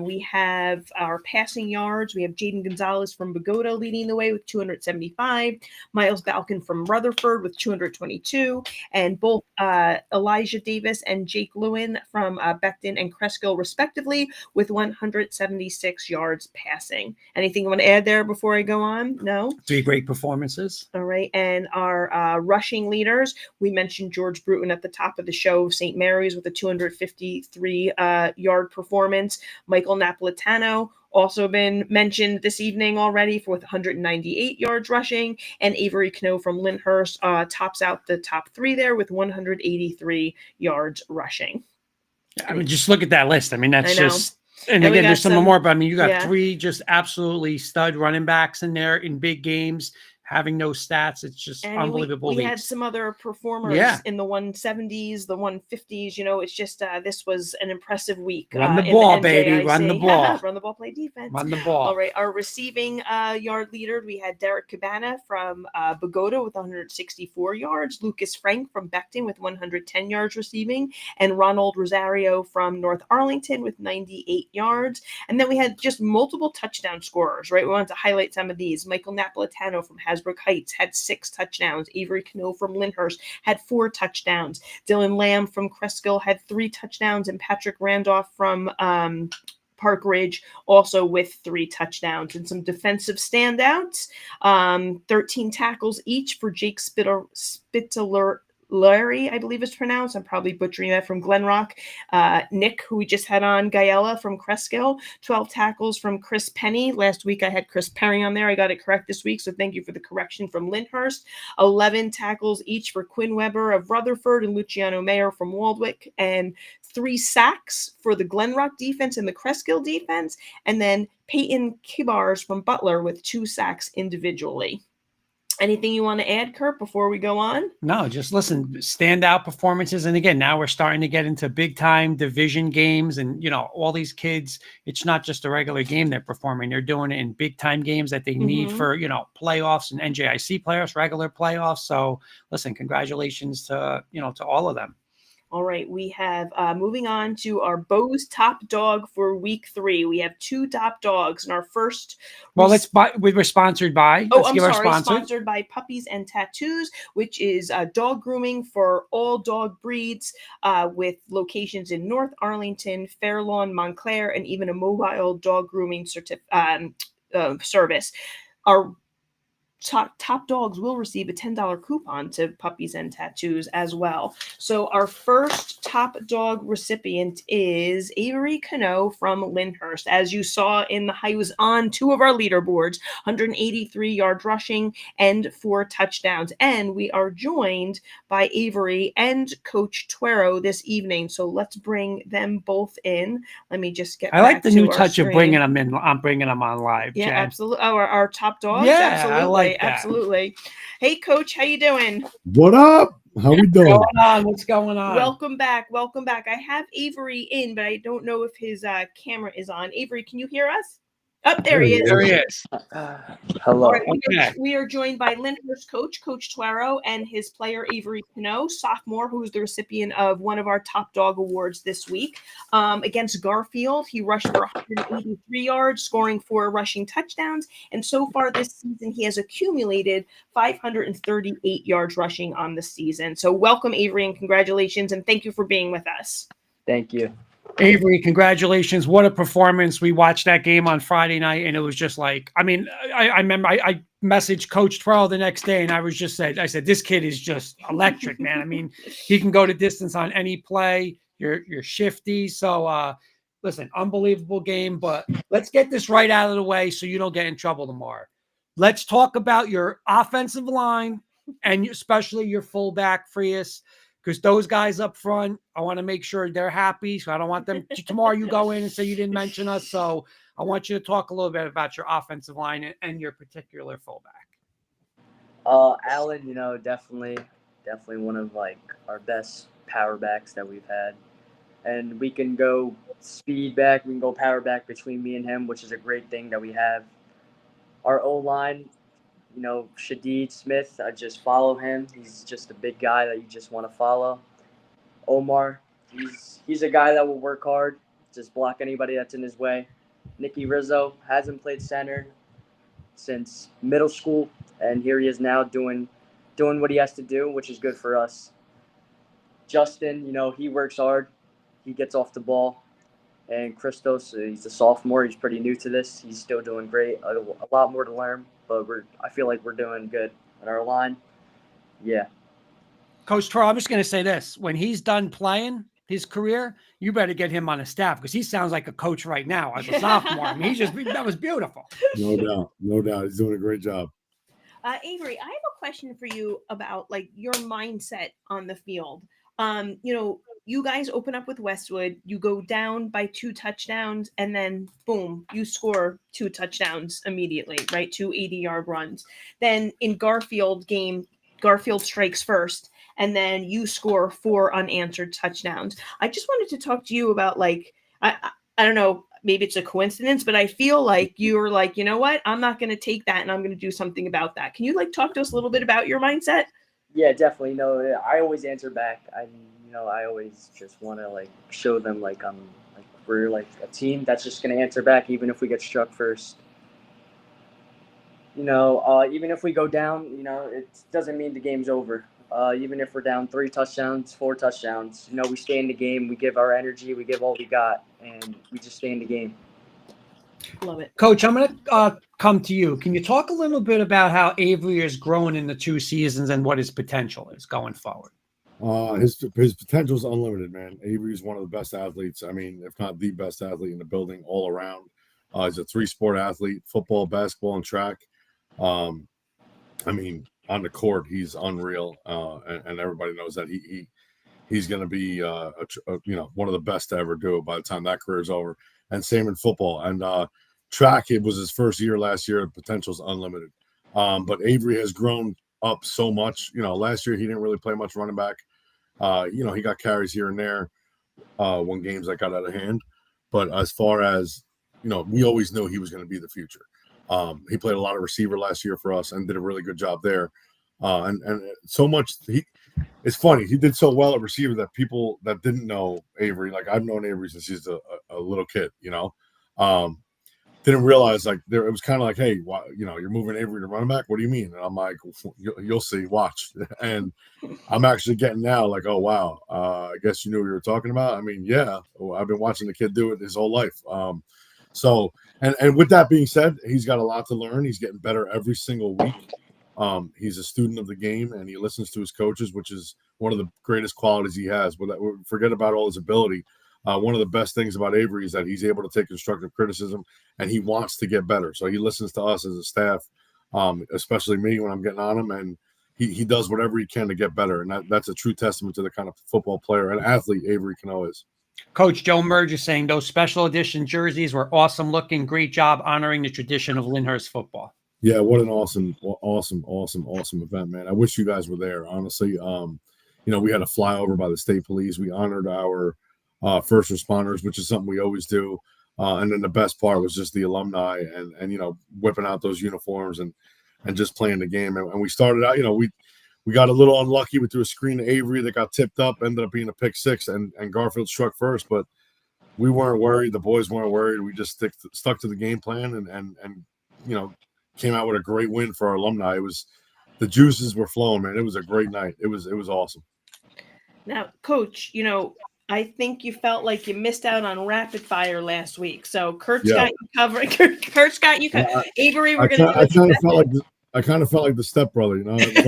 we have our passing yards. We have Jaden Gonzalez from Bogota leading the way with 275, Miles Balkin from Rutherford with 222, and both Elijah Davis and Jake Lewin from Becton and Cresskill, respectively, with 176 yards passing. Anything you want to add there before I go on? No? 3 great performances. All right. And our rushing leaders, we mentioned George Bruton at the top of the show, St. Mary's with a 253 yard performance. Michael Napolitano also been mentioned this evening already with 198 yards rushing. And Avery Cano from Lyndhurst tops out the top 3 there with 183 yards rushing. I mean, just look at that list. I mean, that's I know. just, and And we again, got there's some some- more, but I mean, you got yeah. 3 just absolutely stud running backs in there in big games, having no stats. It's just And unbelievable. we had leaps. some other performers Yeah. in the 170s, the 150s. You know, it's just this was an impressive week. Run the in ball, baby. NJIC. Run the ball. Run the ball, play defense. Run the ball. All right, our receiving yard leader, we had Derek Cabana from Bogota with 164 yards, Lucas Frank from Becton with 110 yards receiving, and Ronald Rosario from North Arlington with 98 yards. And then we had just multiple touchdown scorers, right? We wanted to highlight some of these. Michael Napolitano from Hasbrook Heights had 6 touchdowns. Avery Cano from Lyndhurst had 4 touchdowns. Dylan Lamb from Cresskill had 3 touchdowns, and Patrick Randolph from Park Ridge also with 3 touchdowns. And some defensive standouts, 13 tackles each for Jake Spitaler. Larry, I believe is pronounced. I'm probably butchering that, from Glenrock. Nick, who we just had on, Gayella from Cresskill. 12 tackles from Chris Penny. Last week I had Chris Perry on there. I got it correct this week, so thank you for the correction from Lyndhurst. 11 tackles each for Quinn Weber of Rutherford and Luciano Mayer from Waldwick. And 3 sacks for the Glenrock defense and the Cresskill defense. And then Peyton Kibars from Butler with 2 sacks individually. Anything you want to add, Kurt, before we go on? No, just listen, standout performances. And again, now we're starting to get into big time division games, and, you know, all these kids, it's not just a regular game they're performing. They're doing it in big time games that they need for, you know, playoffs and NJIC playoffs, regular playoffs. So listen, congratulations to, you know, to all of them. All right, we have moving on to our Bo's top dog for week 3. We have 2 top dogs, and our first. Well, we're sponsored by. Oh, let's I'm give our sorry. sponsor. Sponsored by Puppies and Tattoos, which is dog grooming for all dog breeds, with locations in North Arlington, Fairlawn, Montclair, and even a mobile dog grooming service. Our top dogs will receive a $10 coupon to Puppies and Tattoos as well. So our first top dog recipient is Avery Cano from Lyndhurst. As you saw in the he was on 2 of our leaderboards, 183 yards rushing and 4 touchdowns. And we are joined by Avery and Coach Tuero this evening. So let's bring them both in. Let me just get I like back the to new our touch of screen. bringing them in. I'm bringing them on live. Yeah, Jen. absolutely. Oh, our top dogs. Yeah, I absolutely, like that. absolutely. Hey, Coach, how you doing? What up? How we What's doing? going on? What's going on? Welcome back. Welcome back. I have Avery in, but I don't know if his camera is on. Avery, can you hear us? Up there he is. There he is. Hello. All right, Okay. we are joined by Lyndhurst coach, Coach Tuero, and his player, Avery Cano, sophomore, who is the recipient of one of our top dog awards this week. Against Garfield, he rushed for 183 yards, scoring 4 rushing touchdowns. And so far this season, he has accumulated 538 yards rushing on the season. So welcome, Avery, and congratulations. And thank you for being with us. Thank you. Avery, congratulations. What a performance. We watched that game on Friday night, and it was just like, I mean, I remember I messaged Coach Twirl the next day, and I said, this kid is just electric, man. I mean, he can go to distance on any play. You're shifty. So, listen, unbelievable game, but let's get this right out of the way so you don't get in trouble tomorrow. Let's talk about your offensive line and especially your fullback, Frias. Because those guys up front, I want to make sure they're happy. So I don't want them tomorrow you go in and say you didn't mention us. So I want you to talk a little bit about your offensive line and your particular fullback. Allen, definitely one of like our best power backs that we've had. And we can go speed back, we can go power back between me and him, which is a great thing that we have. Our O-line, Shadeed Smith, I just follow him. He's just a big guy that you just want to follow. Omar, he's a guy that will work hard, just block anybody that's in his way. Nicky Rizzo hasn't played center since middle school, and here he is now doing what he has to do, which is good for us. Justin, he works hard. He gets off the ball. And Christos, he's a sophomore. He's pretty new to this. He's still doing great. A lot more to learn, but I feel like we're doing good on our line. Yeah. Coach Troy, I'm just going to say this. When he's done playing his career, you better get him on a staff because he sounds like a coach right now as a sophomore. I mean, that was beautiful. No doubt. He's doing a great job. Avery, I have a question for you about like your mindset on the field. You guys open up with Westwood, you go down by 2 touchdowns, and then boom, you score 2 touchdowns immediately, right? 2 80-yard runs. Then in Garfield game, Garfield strikes first, and then you score 4 unanswered touchdowns. I just wanted to talk to you about like, I don't know, maybe it's a coincidence, but I feel like you were like, you know what? I'm not going to take that and I'm going to do something about that. Can you like talk to us a little bit about your mindset? Yeah, definitely. I always answer back. I always just want to like show them like we're like a team that's just going to answer back even if we get struck first. Even if we go down, it doesn't mean the game's over. Even if we're down 3 touchdowns, 4 touchdowns, we stay in the game. We give our energy, we give all we got, and we just stay in the game. Love it. Coach, I'm going to come to you. Can you talk a little bit about how Avery has grown in the 2 seasons and what his potential is going forward? His potential is unlimited, man. Avery is one of the best athletes. I mean, if not the best athlete in the building all around. He's a 3-sport athlete, football, basketball, and track. I mean, on the court, he's unreal. And everybody knows that he's going to be, one of the best to ever do it by the time that career is over. And same in football. And track, it was his first year last year. Potential is unlimited. But Avery has grown up so much. Last year he didn't really play much running back. He got carries here and there when games that got out of hand. But as far as, we always knew he was going to be the future. He played a lot of receiver last year for us and did a really good job there. And so much it's funny. He did so well at receiver that people that didn't know Avery, like I've known Avery since he's a little kid, didn't realize like it was kind of like, hey, you're moving Avery to running back. What do you mean? And I'm like, you'll see, watch. And I'm actually getting now like, oh, wow. I guess you knew what you were talking about. I mean, yeah, I've been watching the kid do it his whole life. So, and with that being said, he's got a lot to learn. He's getting better every single week. He's a student of the game, and he listens to his coaches, which is one of the greatest qualities he has. But forget about all his ability. One of the best things about Avery is that he's able to take constructive criticism, and he wants to get better. So he listens to us as a staff, especially me when I'm getting on him, and he does whatever he can to get better. And that's a true testament to the kind of football player and athlete Avery Cano is. Coach Joe Merge is saying those special edition jerseys were awesome looking. Great job honoring the tradition of Lyndhurst football. Yeah, what an awesome event, man. I wish you guys were there, honestly. We had a flyover by the state police. We honored our first responders, which is something we always do. And then the best part was just the alumni and whipping out those uniforms and just playing the game. And we started out, we got a little unlucky. We threw a screen to Avery that got tipped up, ended up being a pick six, and Garfield struck first. But we weren't worried. The boys weren't worried. We just stuck to the game plan and came out with a great win for our alumni. It was the juices were flowing, man. It was a great night. It was awesome. Now, Coach, I think you felt like you missed out on rapid fire last week. So Kurt's got you covered. Kurt's got you covered. Avery, we're going to do I kind of felt like the stepbrother, It's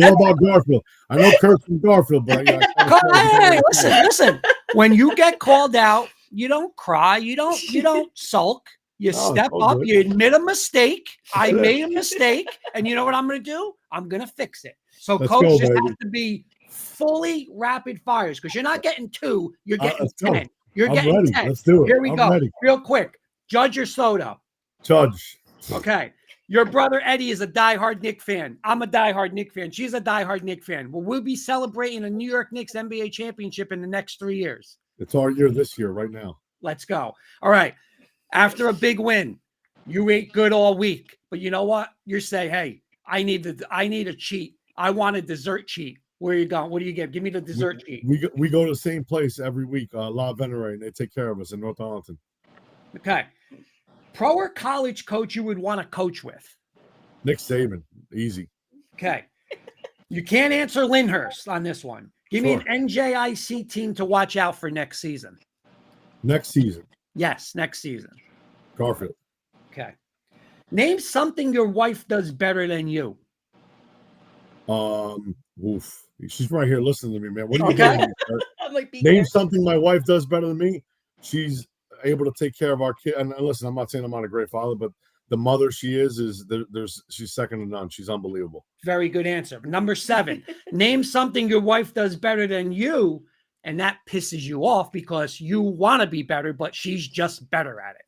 all about Garfield. I know Kurt's from Garfield, but hey, listen. When you get called out, you don't cry. You don't sulk. You step up. You admit a mistake. I made a mistake, and you know what I'm going to do? I'm going to fix it. So Coach just has to be fully rapid fires because you're not getting 2. You're getting 10. You're getting ready. 10. Let's do it. Here we go. Ready. Real quick. Judge or Soto? Judge. Okay. Your brother Eddie is a diehard Knick fan. I'm a diehard Knick fan. She's a diehard Knick fan. Well, we'll be celebrating a New York Knicks NBA championship in the next 3 years. It's our year this year, right now. Let's go. All right. After a big win, you ate good all week. But you know what? You say, hey, I need a cheat. I want a dessert cheat. Where are you going? What do you get? Give me the dessert cheat. We go to the same place every week, La Venere, and they take care of us in North Arlington. Okay. Pro or college coach you would want to coach with? Nick Saban. Easy. Okay. You can't answer Lyndhurst on this one. Give me an NJIC team to watch out for next season. Next season? Yes, next season. Garfield. Okay. Name something your wife does better than you. She's right here listening to me, man. What are you doing? Name something my wife does better than me. She's able to take care of our kid. And listen, I'm not saying I'm not a great father, but the mother she is she's second to none. She's unbelievable. Very good answer. Number 7, name something your wife does better than you, and that pisses you off because you want to be better, but she's just better at it.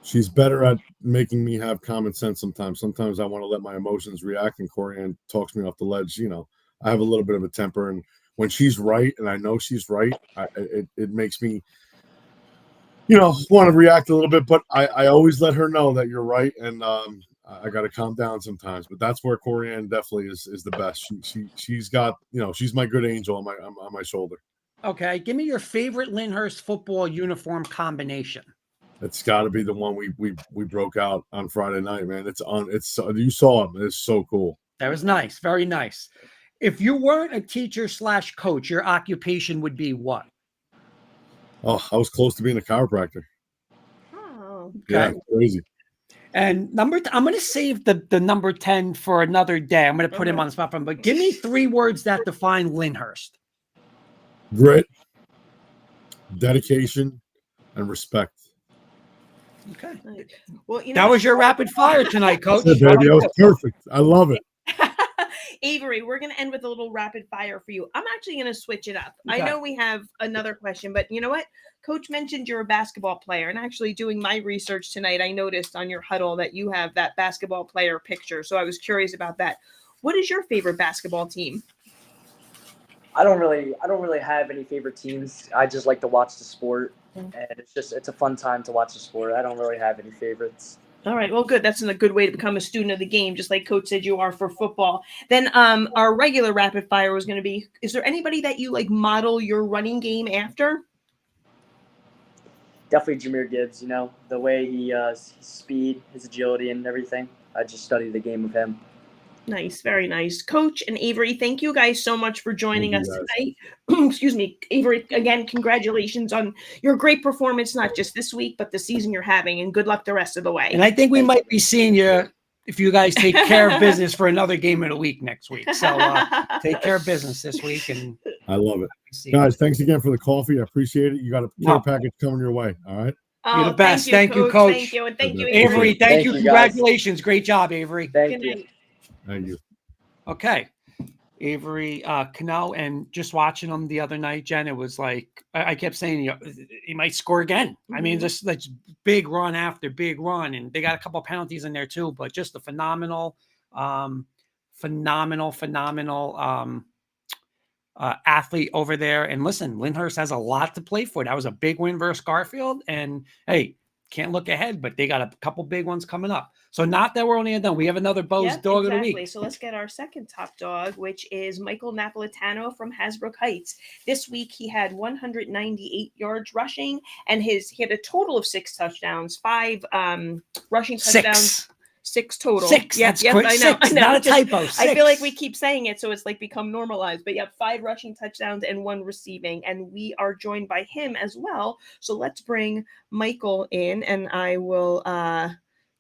She's better at making me have common sense sometimes. Sometimes I want to let my emotions react, and Corianne talks me off the ledge. I have a little bit of a temper, and when she's right, and I know she's right, it makes me want to react a little bit, but I always let her know that you're right, and I got to calm down sometimes. But that's where Corianne definitely is the best. She's got she's my good angel on my shoulder. Okay, give me your favorite Lyndhurst football uniform combination. It's got to be the one we broke out on Friday night, man. You saw it. It's so cool. That was nice, very nice. If you weren't a teacher / coach, your occupation would be what? Oh, I was close to being a chiropractor. Oh, okay. Yeah, crazy. And I'm going to save the number 10 for another day. I'm going to put him on the spot for him. But give me 3 words that define Lyndhurst. Grit, dedication, and respect. Okay. Well, that was your rapid fire tonight, Coach. That's it, baby. That was perfect. I love it. Avery, we're going to end with a little rapid fire for you. I'm actually going to switch it up. Okay. I know we have another question, but you know what? Coach mentioned you're a basketball player, and actually doing my research tonight, I noticed on your huddle that you have that basketball player picture. So I was curious about that. What is your favorite basketball team? I don't really have any favorite teams. I just like to watch the sport, and it's a fun time to watch the sport. I don't really have any favorites. All right. Well, good. That's a good way to become a student of the game, just like Coach said you are for football. Then our regular rapid fire was going to be, is there anybody that you model your running game after? Definitely Jahmyr Gibbs, the way his speed, his agility and everything. I just studied the game of him. Nice. Very nice. Coach and Avery, thank you guys so much for joining us tonight. Excuse me. Avery, again, congratulations on your great performance, not just this week, but the season you're having, and good luck the rest of the way. And I think we might be seeing you if you guys take care of business for another game of the week next week. So take care of business this week. And I love it. see. Guys, thanks again for the coffee. I appreciate it. You got a care No. package coming your way. All right. You're the best. Thank you, Coach. Thank you. And thank you, Avery, Avery. thank you. Thank you, guys. Congratulations. Great job, Avery. Thank Good you. night. Thank you. Okay. Avery Cano, and just watching him the other night, Jen, it was like I kept saying he might score again. I mean, just like big run after big run, and they got a couple of penalties in there too. But just a phenomenal athlete over there. And listen, Lyndhurst has a lot to play for. That was a big win versus Garfield, and hey, can't look ahead, but they got a couple big ones coming up. So not that we're only done. We have another Bo's Yep, dog exactly. of the week. So let's get our second top dog, which is Michael Napolitano from Hasbrook Heights. This week he had 198 yards rushing, and he had a total of 6 touchdowns, 5 rushing touchdowns. 6 total. 6. Yep, That's yep, correct. I know. 6, not a typo. I feel like 6. we keep saying it, so it's like become normalized. But yeah, 5 rushing touchdowns and 1 receiving, and we are joined by him as well. So let's bring Michael in, and I will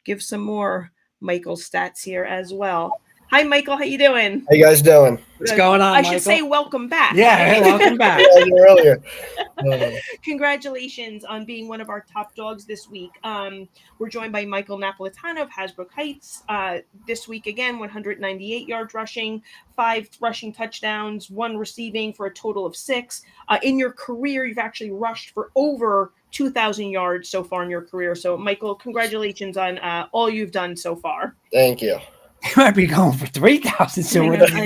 give some more Michael stats here as well. Hi, Michael. How you doing? How you guys doing? What's going on, I Michael? should say welcome back. Yeah, right? hey, welcome back. Earlier. Congratulations on being one of our top dogs this week. We're joined by Michael Napolitano of Hasbrook Heights. This week, again, 198 yards rushing, 5 rushing touchdowns, 1 receiving for a total of 6. In your career, you've actually rushed for over 2,000 yards so far in your career. So, Michael, congratulations on all you've done so far. Thank you. They might be going for 3,000 soon. I With know,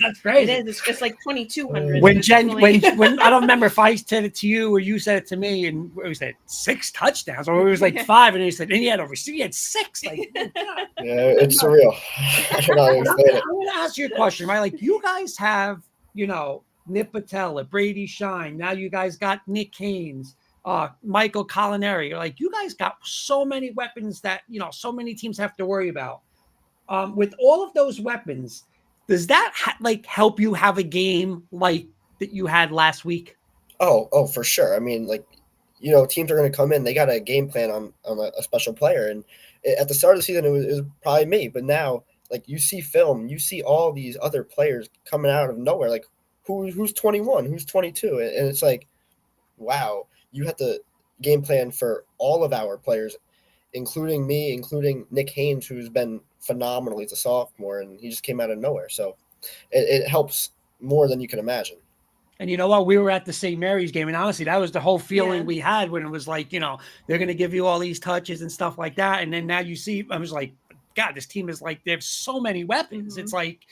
that's crazy. It is. It's like 2,200. When It's Jen, definitely- when I don't remember if I said it to you or you said it to me, and it was that 6 touchdowns, or it was like 5, and he said, and he had over, he had 6. Like, Yeah, it's surreal. I don't know how to explain it. I'm gonna ask you a question, right? Like, you guys have, Nip Patella, Brady Shine. Now you guys got Nick Haynes, Michael Collinari. Like, you guys got so many weapons that so many teams have to worry about. With all of those weapons, does that help you have a game like that you had last week? Oh, for sure. I mean, teams are going to come in. They got a game plan on a special player, and at the start of the season, it was probably me. But now, you see film, you see all these other players coming out of nowhere. Like, who's 21, who's 22, and it's like, wow, you have to game plan for all of our players, including me, including Nick Haynes, who's been phenomenal. He's a sophomore, and he just came out of nowhere. So it helps more than you can imagine. And you know what? We were at the St. Mary's game, and honestly, that was the whole feeling Yeah. we had when it was like, they're going to give you all these touches and stuff like that. And then now you see, I was like, God, this team is like, they have so many weapons. Mhm. It's like,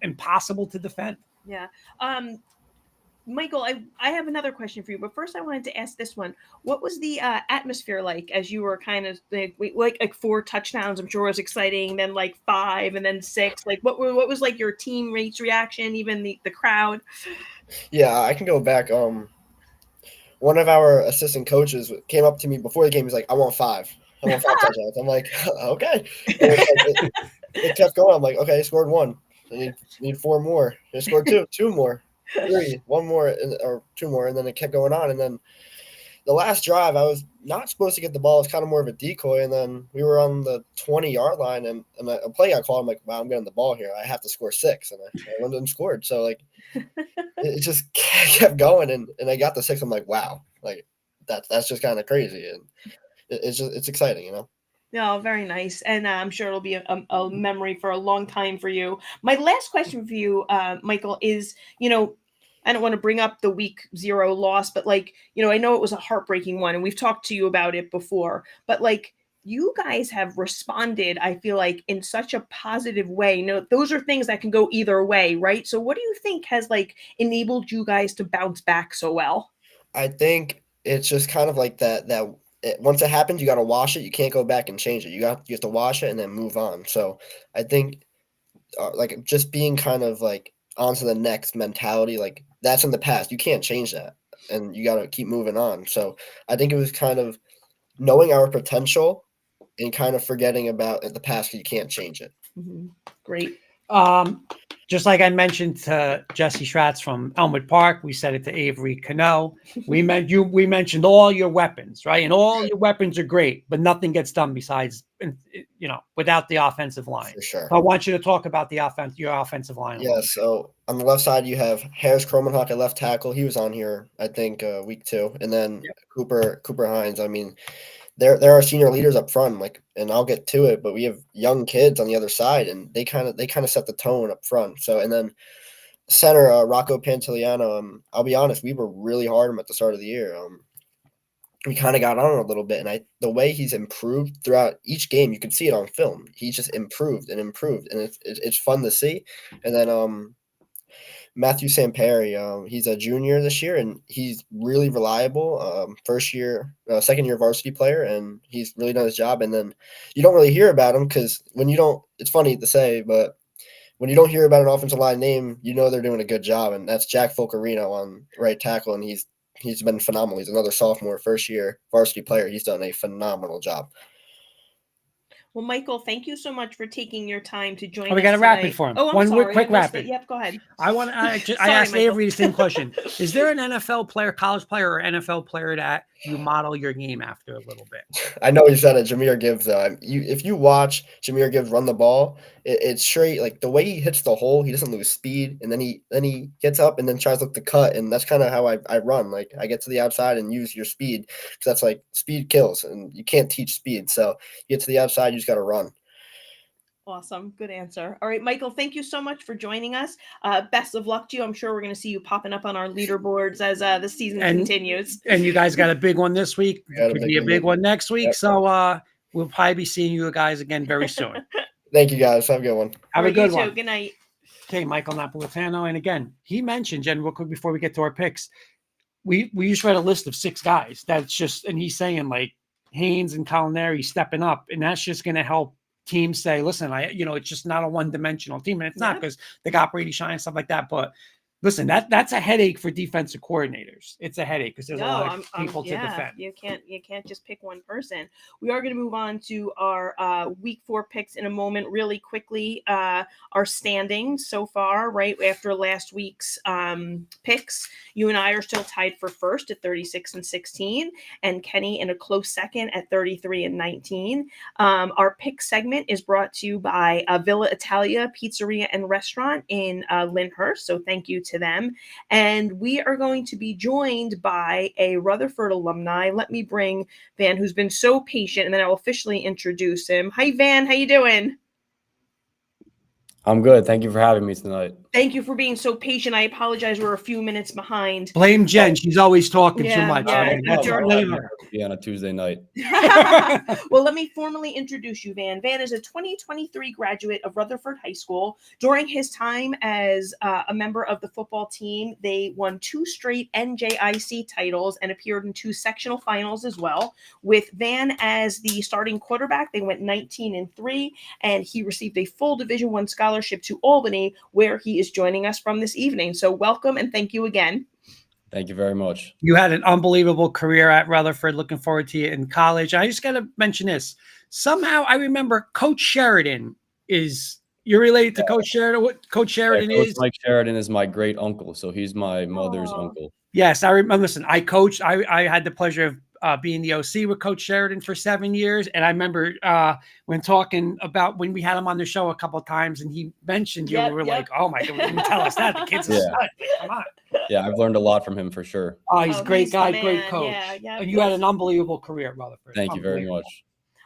impossible to defend. Yeah. Michael, I have another question for you, but first I wanted to ask this one. What was the atmosphere like as you were kind of like 4 touchdowns? I'm sure it was exciting. Then 5, and then 6. Like what was like your team rates reaction, even the crowd? Yeah, I can go back. One of our assistant coaches came up to me before the game. He's like, "I want 5. I want 5 touchdowns." I'm like, "Okay." And it kept going. I'm like, "Okay, I scored 1. I need 4 more. I scored 2 more. 3, 1 more, or 2 more," and then it kept going on. And then the last drive, I was not supposed to get the ball. It's kind of more of a decoy. And then we were on the 20-yard line, and a play got called. I'm like, wow, I'm getting the ball here. I have to score 6, and I went and scored. So it just kept going, and I got the 6. I'm like, wow, that's just kind of crazy, and it's exciting, No, very nice. And I'm sure it'll be a memory for a long time for you. My last question for you, Michael, is, I don't want to bring up the week 0 loss, but I know it was a heartbreaking one, and we've talked to you about it before, but you guys have responded, I feel like, in such a positive way. Those are things that can go either way, right? So what do you think has enabled you guys to bounce back so well? I think it's just kind of like that once it happens, you got to wash it. You can't go back and change it. You have to wash it and then move on. So I think just being kind of on to the next mentality, that's in the past. You can't change that, and you got to keep moving on. So I think it was kind of knowing our potential and kind of forgetting about the past because you can't change it. Mm-hmm. Great. Just like I mentioned to Jesse Schratz from Elmwood Park, we said it to Avery Cano. We mentioned all your weapons, right? And all your weapons are great, but nothing gets done besides, without the offensive line. For sure. I want you to talk about your offensive line. Yeah, so on the left side you have Harris Cromanhawk at left tackle. He was on here, I think, week 2, and then Cooper Hines. I mean, there are senior leaders up front, and I'll get to it, but we have young kids on the other side, and they kind of set the tone up front. So, and then center Rocco Pantiliano. I'll be honest, we were really hard on him at the start of the year. We kind of got on a little bit, and the way he's improved throughout each game, you can see it on film. He's just improved, and it's fun to see. And then Matthew Samperi, he's a junior this year, and he's really reliable. Second year varsity player, and he's really done his job. And then you don't really hear about him because it's funny to say, but when you don't hear about an offensive line name, they're doing a good job, and that's Jack Folcarino on right tackle, and he's been phenomenal. He's another sophomore, first year varsity player. He's done a phenomenal job. Well, Michael, thank you so much for taking your time to join us. We got a rapid for him. Oh, I'm One sorry. quick rapid. Yep, go ahead. I asked Avery the same question. Is there an NFL player, college player, or NFL player that you model your game after a little bit? I know you said it, Jahmyr Gibbs, though. If you watch Jahmyr Gibbs run the ball, it's straight. Like the way he hits the hole, he doesn't lose speed, and then he gets up and then tries to look the cut, and that's kind of how I run. Like I get to the outside and use your speed, because that's like speed kills, and you can't teach speed. So you get to the outside, you just got to run. Awesome. Good answer. All right, Michael, thank you so much for joining us. Best of luck to you. I'm sure we're going to see you popping up on our leaderboards as the season continues. And you guys got a big one this week. Could be a big one next week. Yep. So we'll probably be seeing you guys again very soon. Thank you, guys. Have a good one. Have a good one. Good night. Okay, Michael Napolitano. And again, he mentioned, Jen, real quick before we get to our picks, we just read a list of 6 guys. That's just, and he's saying like Haynes and Culinary stepping up, and that's just going to help teams say, listen, it's just not a one-dimensional team, and it's not because they got Brady Shine and stuff like that. But listen, that's a headache for defensive coordinators. It's a headache because there's a lot of people to defend. You can't just pick one person. We are going to move on to our week 4 picks in a moment. Really quickly, our standings so far, right after last week's picks, you and I are still tied for first at 36-16, and Kenny in a close second at 33-19. Our pick segment is brought to you by Villa Italia Pizzeria and Restaurant in Lyndhurst. So thank you to them. And we are going to be joined by a Rutherford alumni. Let me bring Van, who's been so patient, and then I'll officially introduce him. Hi, Van. How you doing? I'm good. Thank you for having me tonight. Thank you for being so patient. I apologize. We're a few minutes behind. Blame Jen. She's always talking too much. Yeah, on a Tuesday night. Well, let me formally introduce you, Van. Van is a 2023 graduate of Rutherford High School. During his time as a member of the football team, they won 2 straight NJIC titles and appeared in 2 sectional finals as well. With Van as the starting quarterback, they went 19-3, and he received a full Division I scholarship to Albany, where he is joining us from this evening. So welcome and thank you again. Thank you very much. You had an unbelievable career at Rutherford. Looking forward to you in college. I just got to mention this. Somehow I remember Coach Sheridan you're related to Coach Sheridan. What Coach Sheridan is? Mike Sheridan is my great uncle. So he's my mother's uncle. Yes, I remember. Listen, I coached. I had the pleasure of being the OC with Coach Sheridan for 7 years. And I remember when talking about when we had him on the show a couple of times and he mentioned you, we were like, oh my God, didn't tell us that. The kid's a stud. Come on. Yeah, I've learned a lot from him for sure. Oh, he's a great guy, great coach. And you had an unbelievable career at Rutherford. Thank you very much.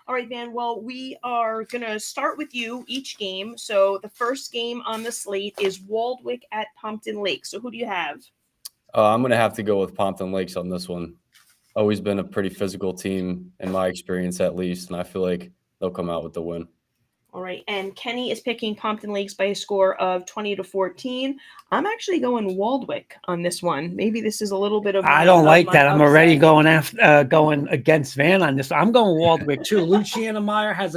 All right, Van. Well, we are going to start with you each game. So the first game on the slate is Waldwick at Pompton Lakes. So who do you have? I'm going to have to go with Pompton Lakes on this one. Always been a pretty physical team in my experience, at least, and I feel like they'll come out with the win. All right, and Kenny is picking Pompton Lakes by a score of 20-14. I'm actually going Waldwick on this one. Maybe this is a little bit of. I don't like that. I'm already going going against Van on this. I'm going Waldwick too. Luciana Meyer has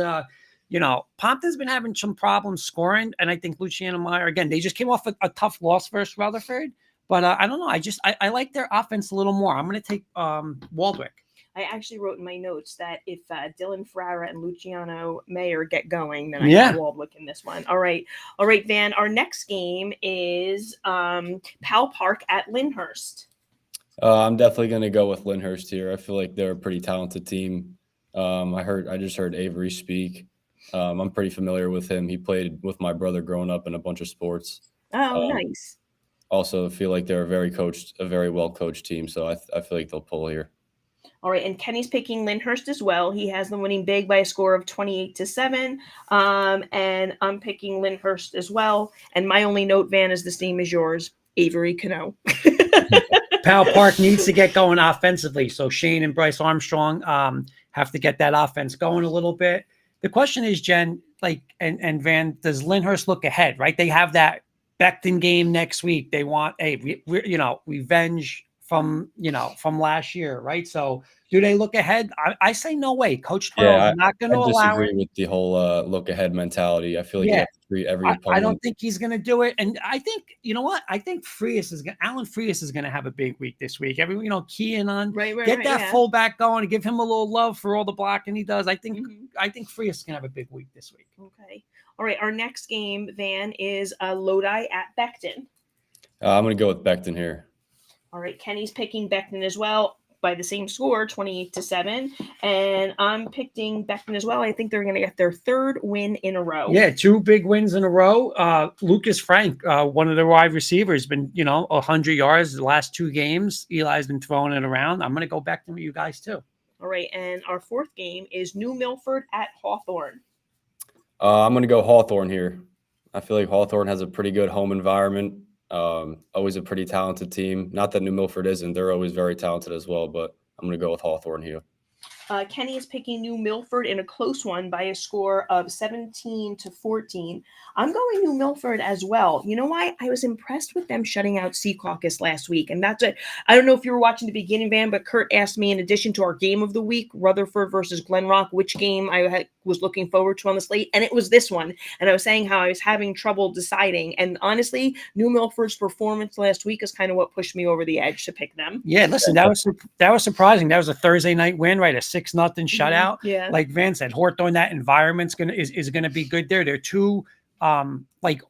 Pompton's been having some problems scoring, and I think Luciana Meyer again. They just came off a tough loss versus Rutherford. But I don't know. I like their offense a little more. I'm going to take Waldwick. I actually wrote in my notes that if Dylan Ferrara and Luciano Mayer get going, then I Yeah. got Waldwick in this one. All right, Van. Our next game is Powell Park at Lyndhurst. I'm definitely going to go with Lyndhurst here. I feel like they're a pretty talented team. I just heard Avery speak. I'm pretty familiar with him. He played with my brother growing up in a bunch of sports. Oh, nice. Also feel like they're a very well coached team. So I feel like they'll pull here. All right, and Kenny's picking Lyndhurst as well. He has them winning big by a score of 28-7. And I'm picking Lyndhurst as well. And my only note, Van, is the same as yours, Avery Cano. Powell Park needs to get going offensively. So Shane and Bryce Armstrong have to get that offense going a little bit. The question is, Jen, and Van, does Lyndhurst look ahead, right? They have that Becton game next week. They want revenge from last year, right? So do they look ahead? I say no way. Coach Pearl is not going to allow it. I disagree with the whole look ahead mentality. I feel like you have to treat every opponent. I don't think he's going to do it. And I think, you know what? I think Alan Frias is going to have a big week this week. Keying on, get that fullback going and give him a little love for all the blocking he does. I think Frias is going to have a big week this week. Okay. All right. Our next game, Van, is Lodi at Becton. I'm going to go with Becton here. All right. Kenny's picking Becton as well by the same score, 28-7. And I'm picking Becton as well. I think they're going to get their third win in a row. Yeah, 2 big wins in a row. Lucas Frank, one of the wide receivers, been 100 yards the last 2 games. Eli's been throwing it around. I'm going to go Becton with you guys too. All right, and our fourth game is New Milford at Hawthorne. I'm going to go Hawthorne here. I feel like Hawthorne has a pretty good home environment. Always a pretty talented team. Not that New Milford isn't. They're always very talented as well, but I'm going to go with Hawthorne here. Kenny is picking New Milford in a close one by a score of 17-14. I'm going New Milford as well. You know why? I was impressed with them shutting out Sea Caucus last week. And that's it. I don't know if you were watching the beginning, Van, but Kurt asked me, in addition to our game of the week, Rutherford versus Glen Rock, which game I was looking forward to on the slate. And it was this one. And I was saying how I was having trouble deciding. And honestly, New Milford's performance last week is kind of what pushed me over the edge to pick them. Yeah, listen, that was surprising. That was a Thursday night win, right? A 6-0 shutout. Yeah. Like Van said, Hawthorne, that environment's is gonna be good there. They're 2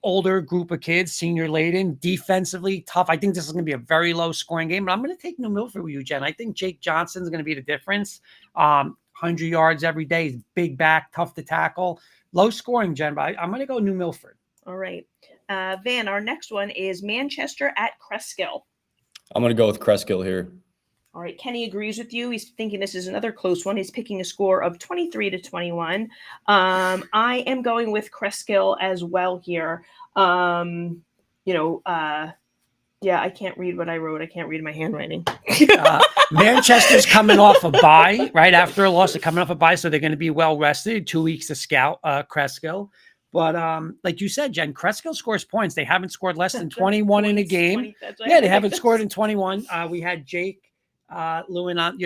older group of kids, senior laden, defensively tough. I think this is gonna be a very low scoring game, but I'm gonna take New Milford with you, Jen. I think Jake Johnson's gonna be the difference. 100 yards every day. He's big back, tough to tackle. Low scoring, Jen, but I'm gonna go New Milford. All right. Van, our next one is Manchester at Cresskill. I'm going to go with Cresskill here. All right, Kenny agrees with you. He's thinking this is another close one. He's picking a score of 23-21. I am going with Cresskill as well here. I can't read what I wrote. I can't read my handwriting. Manchester's coming off a bye, right? After a loss, they're coming off a bye, so they're going to be well rested. 2 weeks to scout Cresskill. But like you said, Jen, Cresskill scores points. They haven't scored less than 21 in a game. 20, right. Yeah, they haven't scored in 21. We had Jake Lewin on,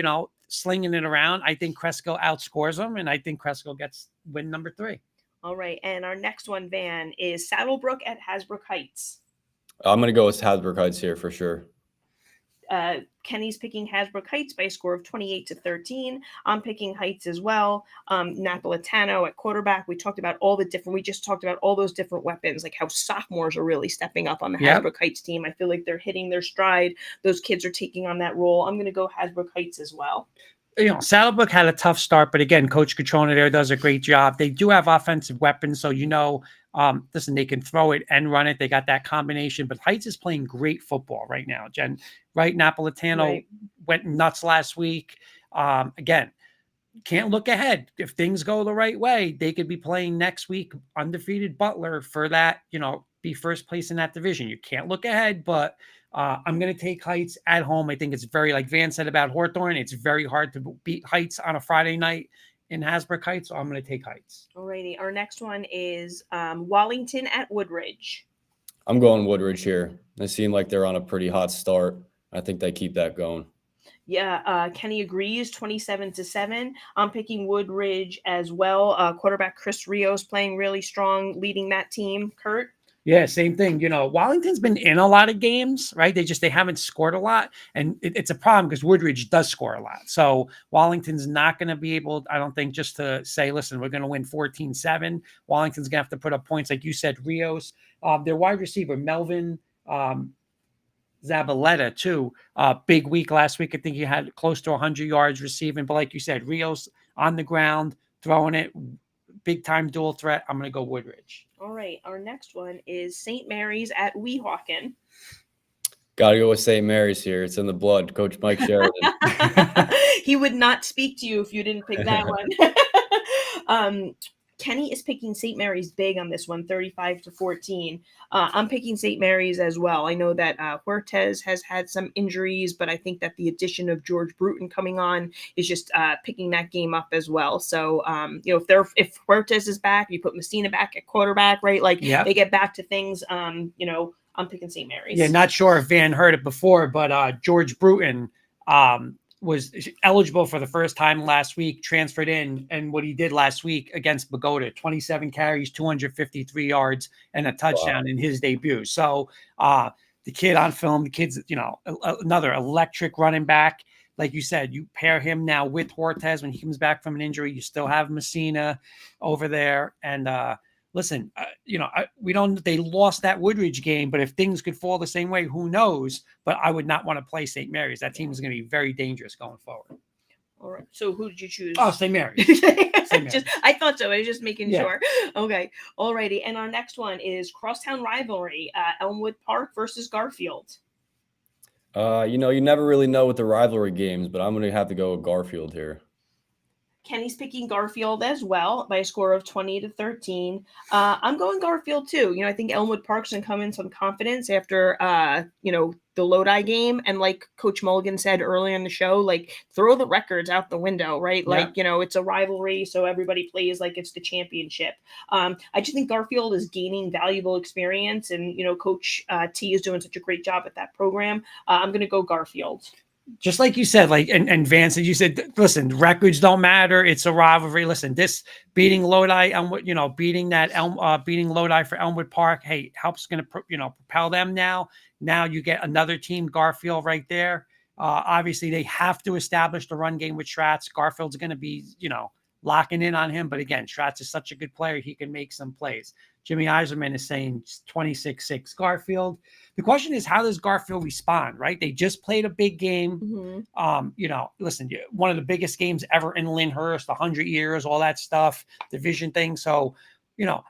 slinging it around. I think Cresskill outscores them, and I think Cresskill gets win number 3. All right, and our next one, Van, is Saddlebrook at Hasbrook Heights. I'm going to go with Hasbrook Heights here for sure. Kenny's picking Hasbrook Heights by a score of 28-13. I'm picking Heights as well. Napolitano at quarterback. We just talked about all those different weapons, like how sophomores are really stepping up on the Hasbrook Heights team. I feel like they're hitting their stride. Those kids are taking on that role. I'm going to go Hasbrook Heights as well. Saddlebrook had a tough start, but again, Coach Catrona there does a great job. They do have offensive weapons, so listen, they can throw it and run it. They got that combination, but Heights is playing great football right now, Jen. Right, Napolitano went nuts last week. Again, can't look ahead. If things go the right way, they could be playing next week undefeated Butler for that, be first place in that division. You can't look ahead, but I'm going to take Heights at home. I think it's very, like Van said about Hawthorne, it's very hard to beat Heights on a Friday night in Hasbrook Heights, so I'm going to take Heights. All righty. Our next one is Wallington at Woodridge. I'm going Woodridge here. They seem like they're on a pretty hot start. I think they keep that going. Yeah, Kenny agrees, 27-7. I'm picking Woodridge as well. Quarterback Chris Rios playing really strong, leading that team. Kurt? Yeah, same thing. Wallington's been in a lot of games, right? They haven't scored a lot, and it's a problem because Woodridge does score a lot. So Wallington's not going to be able, I don't think, just to say, listen, we're going to win 14-7. Wallington's going to have to put up points, like you said. Rios, their wide receiver Melvin Zabaleta too. Big week last week. I think he had close to 100 yards receiving. But like you said, Rios on the ground throwing it, big time dual threat. I'm going to go Woodridge. All right. Our next one is St. Mary's at Weehawken. Got to go with St. Mary's here. It's in the blood. Coach Mike Sheridan. He would not speak to you if you didn't pick that one. Kenny is picking St. Mary's big on this one, 35-14. I'm picking St. Mary's as well. I know that Huertas has had some injuries, but I think that the addition of George Bruton coming on is just picking that game up as well. So, if Huertas is back, you put Messina back at quarterback, right? Like they get back to things. I'm picking St. Mary's. Yeah, not sure if Van heard it before, but George Bruton was eligible for the first time last week, transferred in, and what he did last week against Bogota, 27 carries, 253 yards, and a touchdown in his debut. So the kid on film, the kid's, another electric running back. Like you said, you pair him now with Huertas when he comes back from an injury. You still have Messina over there. And listen, they lost that Woodridge game, but if things could fall the same way, who knows? But I would not want to play St. Mary's. That team is going to be very dangerous going forward. All right. So who did you choose? Oh, St. Mary's. I thought so. I was just making sure. Okay. All righty. And our next one is Crosstown rivalry, Elmwood Park versus Garfield. You never really know with the rivalry games, but I'm going to have to go with Garfield here. Kenny's picking Garfield as well by a score of 20-13. I'm going Garfield too. I think Elmwood Park's going to come in some confidence after, the Lodi game. And like Coach Mulligan said earlier in the show, like throw the records out the window, right? Like, it's a rivalry. So everybody plays like it's the championship. I just think Garfield is gaining valuable experience. And, Coach T is doing such a great job at that program. I'm going to go Garfield. Just like you said, and Vance, you said, listen, records don't matter. It's a rivalry. Listen, this beating Lodi, beating Lodi for Elmwood Park, hey, helps going to, propel them now. Now you get another team, Garfield, right there. Obviously, they have to establish the run game with Stratz. Garfield's going to be, locking in on him. But again, Stratz is such a good player. He can make some plays. Jimmy Eiserman is saying 26-6 Garfield. The question is, how does Garfield respond, right? They just played a big game. Mm-hmm. Listen, one of the biggest games ever in Lyndhurst, 100 years, all that stuff, division thing. So,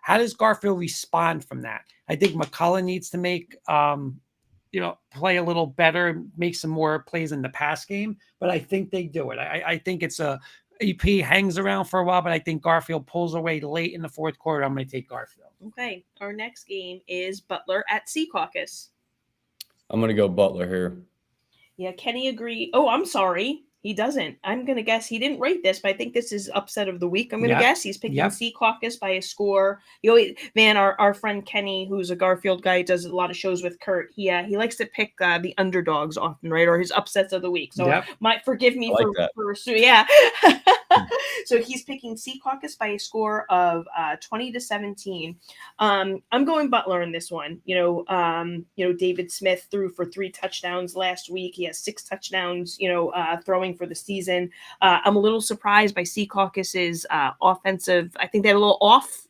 how does Garfield respond from that? I think McCullough needs to make, play a little better, make some more plays in the pass game. But I think they do it. I think it's EP hangs around for a while, but I think Garfield pulls away late in the fourth quarter. I'm going to take Garfield. Okay. Our next game is Butler at Sea Caucus. I'm going to go Butler here. Yeah, Kenny agreed. Oh, I'm sorry. He doesn't. I'm going to guess he didn't rate this, but I think this is upset of the week. I'm going to guess he's picking Sea Caucus by a score. Our friend Kenny, who's a Garfield guy, does a lot of shows with Kurt. He likes to pick the underdogs often, right? Or his upsets of the week. So might forgive me for So he's picking Sea Caucus by a score of 20-17. I'm going Butler in this one. David Smith threw for 3 touchdowns last week. He has 6 touchdowns, throwing for the season. I'm a little surprised by Sea Caucus's offensive. I think they're a little off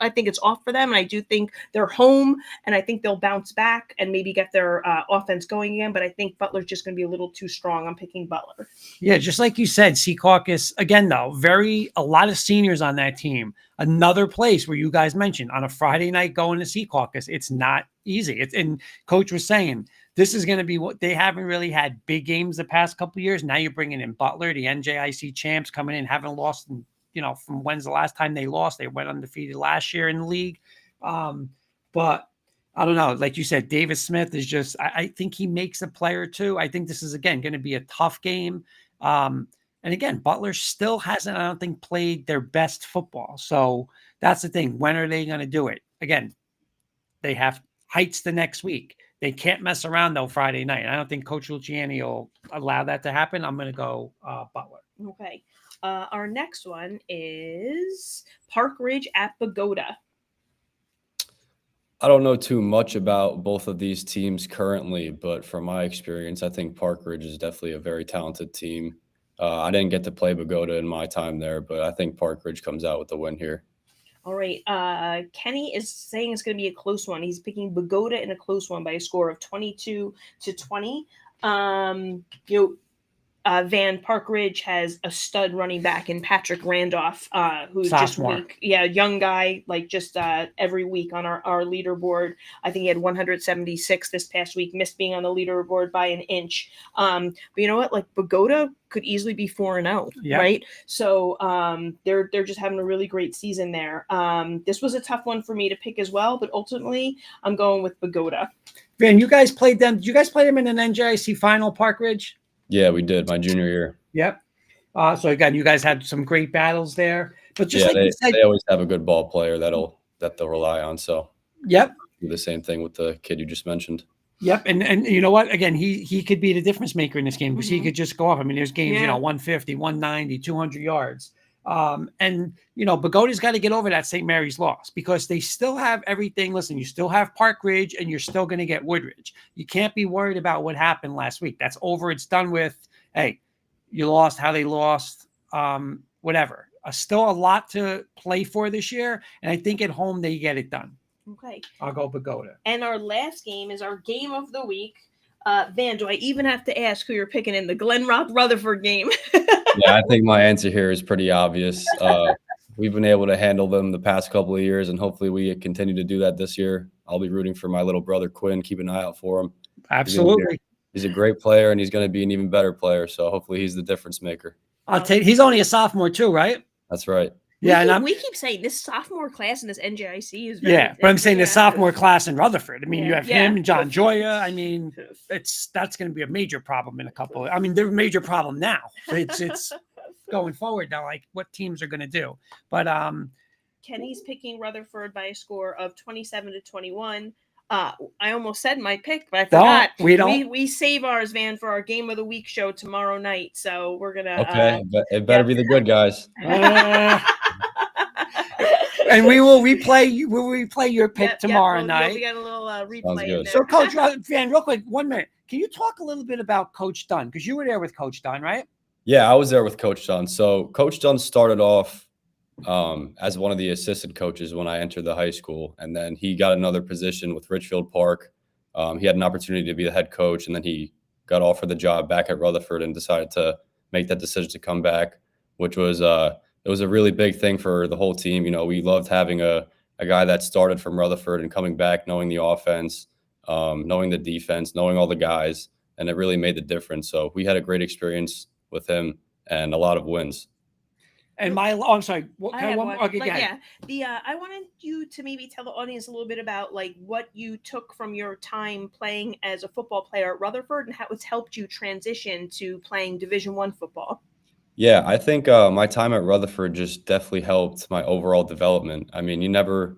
I think it's off for them. And I do think they're home, and I think they'll bounce back and maybe get their offense going again. But I think Butler's just going to be a little too strong. I'm picking Butler. Yeah, just like you said, Sea Caucus, again, though, a lot of seniors on that team. Another place where you guys mentioned on a Friday night going to Sea Caucus, it's not easy. And Coach was saying, this is going to be what they haven't really had big games the past couple of years. Now you're bringing in Butler, the NJIC champs, coming in, haven't lost, from when's the last time they lost? They went undefeated last year in the league. But I don't know. Like you said, David Smith is just, I think he makes a play or two. I think this is, again, going to be a tough game. And again, Butler still hasn't, I don't think, played their best football. So that's the thing. When are they going to do it? Again, they have Heights the next week. They can't mess around, though, Friday night. I don't think Coach Luciani will allow that to happen. I'm going to go Butler. Okay. Our next one is Park Ridge at Pagoda. I don't know too much about both of these teams currently, but from my experience, I think Park Ridge is definitely a very talented team. I didn't get to play Pagoda in my time there, but I think Park Ridge comes out with the win here. All right. Kenny is saying it's going to be a close one. He's picking Pagoda in a close one by a score of 22-20. Van Park Ridge has a stud running back in Patrick Randolph, who's Sophomore. just weak. Yeah, young guy, like just every week on our leaderboard. I think he had 176 this past week, missed being on the leaderboard by an inch. But you know what? Like Pagoda could easily be 4-0, Yep. right? So they're just having a really great season there. This was a tough one for me to pick as well, but ultimately I'm going with Pagoda. Van, you guys played them. Did you guys play them in an NJIC final, Park Ridge? Yeah, we did my junior year. Yep. So again, you guys had some great battles there. But just Yeah, like you said, they always have a good ball player that they'll rely on. So yep. do the same thing with the kid you just mentioned. Yep, and you know what? Again, he could be the difference maker in this game because he could just go off. I mean, there's games, 150, 190, 200 yards. And Pagoda's got to get over that St. Mary's loss because they still have everything. Listen, you still have Park Ridge and you're still going to get Woodridge. You can't be worried about what happened last week. That's over. It's done with. Hey, you lost, how they lost, whatever. Still a lot to play for this year. And I think at home they get it done. Okay. I'll go Pagoda. And our last game is our game of the week. Van, do I even have to ask who you're picking in the Glen Rock Rutherford game? Yeah, I think my answer here is pretty obvious. We've been able to handle them the past couple of years, and hopefully we continue to do that this year. I'll be rooting for my little brother Quinn. Keep an eye out for him. Absolutely. He's a great player, and he's going to be an even better player. So hopefully he's the difference maker. He's only a sophomore too, right? That's right. Yeah, we keep saying this sophomore class in this NJIC is very but I'm saying the sophomore class in Rutherford. I mean, you have him and John Joya. I mean, that's going to be a major problem in a couple. I mean, they're a major problem now. It's going forward now, like what teams are going to do. But Kenny's picking Rutherford by a score of 27-21. I almost said my pick, but I forgot. We save ours, Van, for our game of the week show tomorrow night. So we're gonna. Okay, it better be the good guys. And we will replay. We'll replay your pick tomorrow night. We got a little replay. Good. There. So, Coach Van, real quick, 1 minute. Can you talk a little bit about Coach Dunn because you were there with Coach Dunn, right? Yeah, I was there with Coach Dunn. So Coach Dunn started off as one of the assistant coaches when I entered the high school, and then he got another position with Richfield Park. He had an opportunity to be the head coach, and then he got offered the job back at Rutherford and decided to make that decision to come back, which was it was a really big thing for the whole team. We loved having a guy that started from Rutherford and coming back, knowing the offense, knowing the defense, knowing all the guys, and it really made the difference. So we had a great experience with him and a lot of wins. And I'm sorry. I wanted you to maybe tell the audience a little bit about like what you took from your time playing as a football player at Rutherford and how it's helped you transition to playing Division I football. Yeah, I think my time at Rutherford just definitely helped my overall development. I mean, you never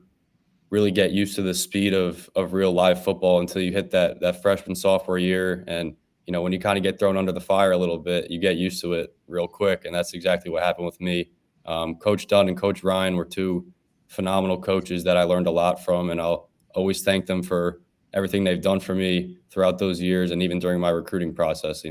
really get used to the speed of real live football until you hit that freshman sophomore year. And when you kind of get thrown under the fire a little bit, you get used to it real quick. And that's exactly what happened with me. Coach Dunn and Coach Ryan were two phenomenal coaches that I learned a lot from. And I'll always thank them for everything they've done for me throughout those years and even during my recruiting process.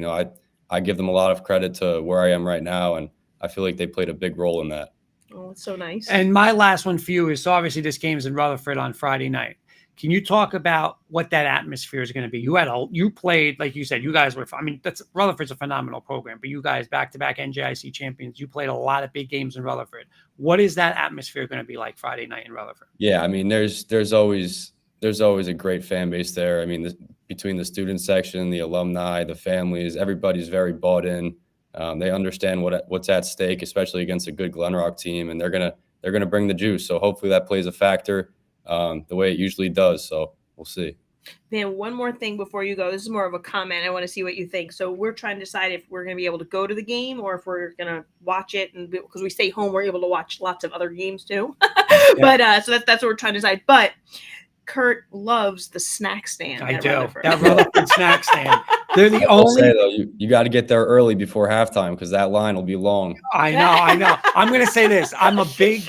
I give them a lot of credit to where I am right now. And I feel like they played a big role in that. Oh, it's so nice. And my last one for you is, so obviously this game's in Rutherford on Friday night. Can you talk about what that atmosphere is going to be? You played, like you said, you guys were, Rutherford's a phenomenal program, but you guys back-to-back NJIC champions, you played a lot of big games in Rutherford. What is that atmosphere going to be like Friday night in Rutherford? Yeah, I mean, there's always a great fan base there. I mean, between the student section, the alumni, the families, everybody's very bought in. They understand what's at stake, especially against a good Glen Rock team, and they're gonna bring the juice. So hopefully that plays a factor the way it usually does. So we'll see. Man, one more thing before you go. This is more of a comment. I want to see what you think. So we're trying to decide if we're going to be able to go to the game or if we're going to watch it. And because we stay home, we're able to watch lots of other games too. But so that's what we're trying to decide. But Kurt loves the snack stand. I do. That Rutherford snack stand. They're the only. Say, though, you got to get there early before halftime because that line will be long. I know. I'm going to say this. I'm a big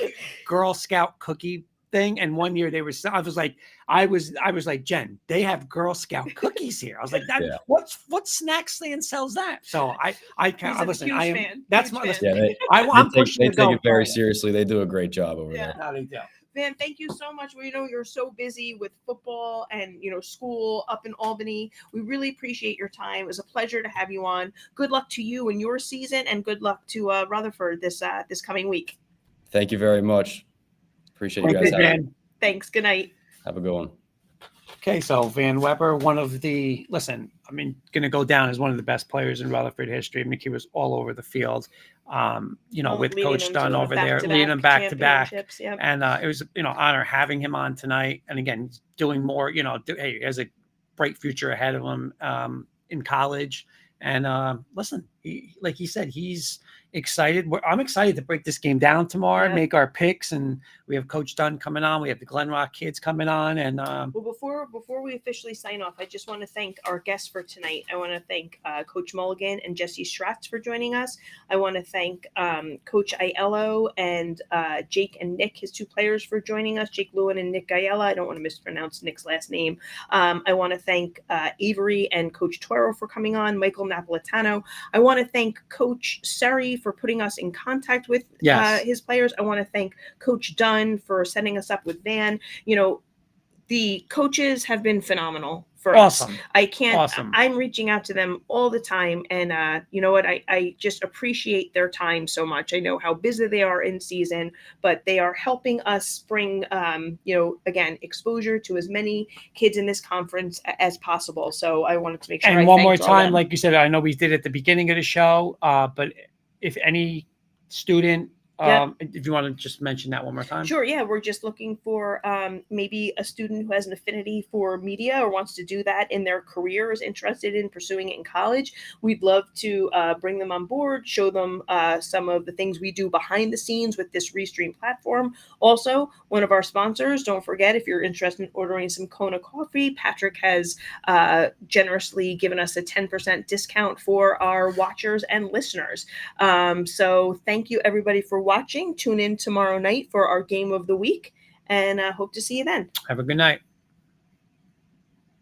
Girl Scout cookie thing. And one year I was like, Jen, they have Girl Scout cookies here. I was like, Yeah. what snack stand sells that? So I can't He's a listen. huge I am fan. that's Huge my fan. listen. Yeah, I'm they pushing take the it very goat. seriously. They do a great job over Yeah. there. How they do. Van, thank you so much. We know you're so busy with football and school up in Albany. We really appreciate your time. It was a pleasure to have you on. Good luck to you in your season, and good luck to Rutherford this coming week. Thank you very much. Appreciate you Thank guys you, having me. Van. Thanks. Good night. Have a good one. Okay, so Van Weber, going to go down as one of the best players in Rutherford history. I mean, he was all over the field, with Leading Coach them Dunn to over there, back-to-back leading them back to back. championships, yep. And it was, honor having him on tonight. And again, he's doing more, hey, he has a bright future ahead of him in college. And listen, like he said, he's excited. I'm excited to break this game down tomorrow, Yeah. make our picks, and we have Coach Dunn coming on. We have the Glen Rock kids coming on, and Well, before we officially sign off, I just want to thank our guests for tonight. I want to thank Coach Mulligan and Jesse Stratz for joining us. I want to thank Coach Aiello and Jake and Nick, his two players, for joining us. Jake Lewin and Nick Aiella. I don't want to mispronounce Nick's last name. I want to thank Avery and Coach Toro for coming on. Michael Napolitano. I want to thank Coach Seri for putting us in contact with his players. I want to thank Coach Dunn for setting us up with Van. The coaches have been phenomenal for us. I'm reaching out to them all the time. And you know what? I just appreciate their time so much. I know how busy they are in season, but they are helping us bring, again, exposure to as many kids in this conference as possible. So I wanted to make sure. And one more time, like you said, I know we did at the beginning of the show, but if any student, if you want to just mention that one more time. Sure. Yeah. We're just looking for maybe a student who has an affinity for media or wants to do that in their career, is interested in pursuing it in college. We'd love to bring them on board, show them some of the things we do behind the scenes with this Restream platform. Also, one of our sponsors, don't forget, if you're interested in ordering some Kona coffee, Patrick has generously given us a 10% discount for our watchers and listeners. So thank you everybody for watching. Tune in tomorrow night for our game of the week, and hope to see you then. Have a good night.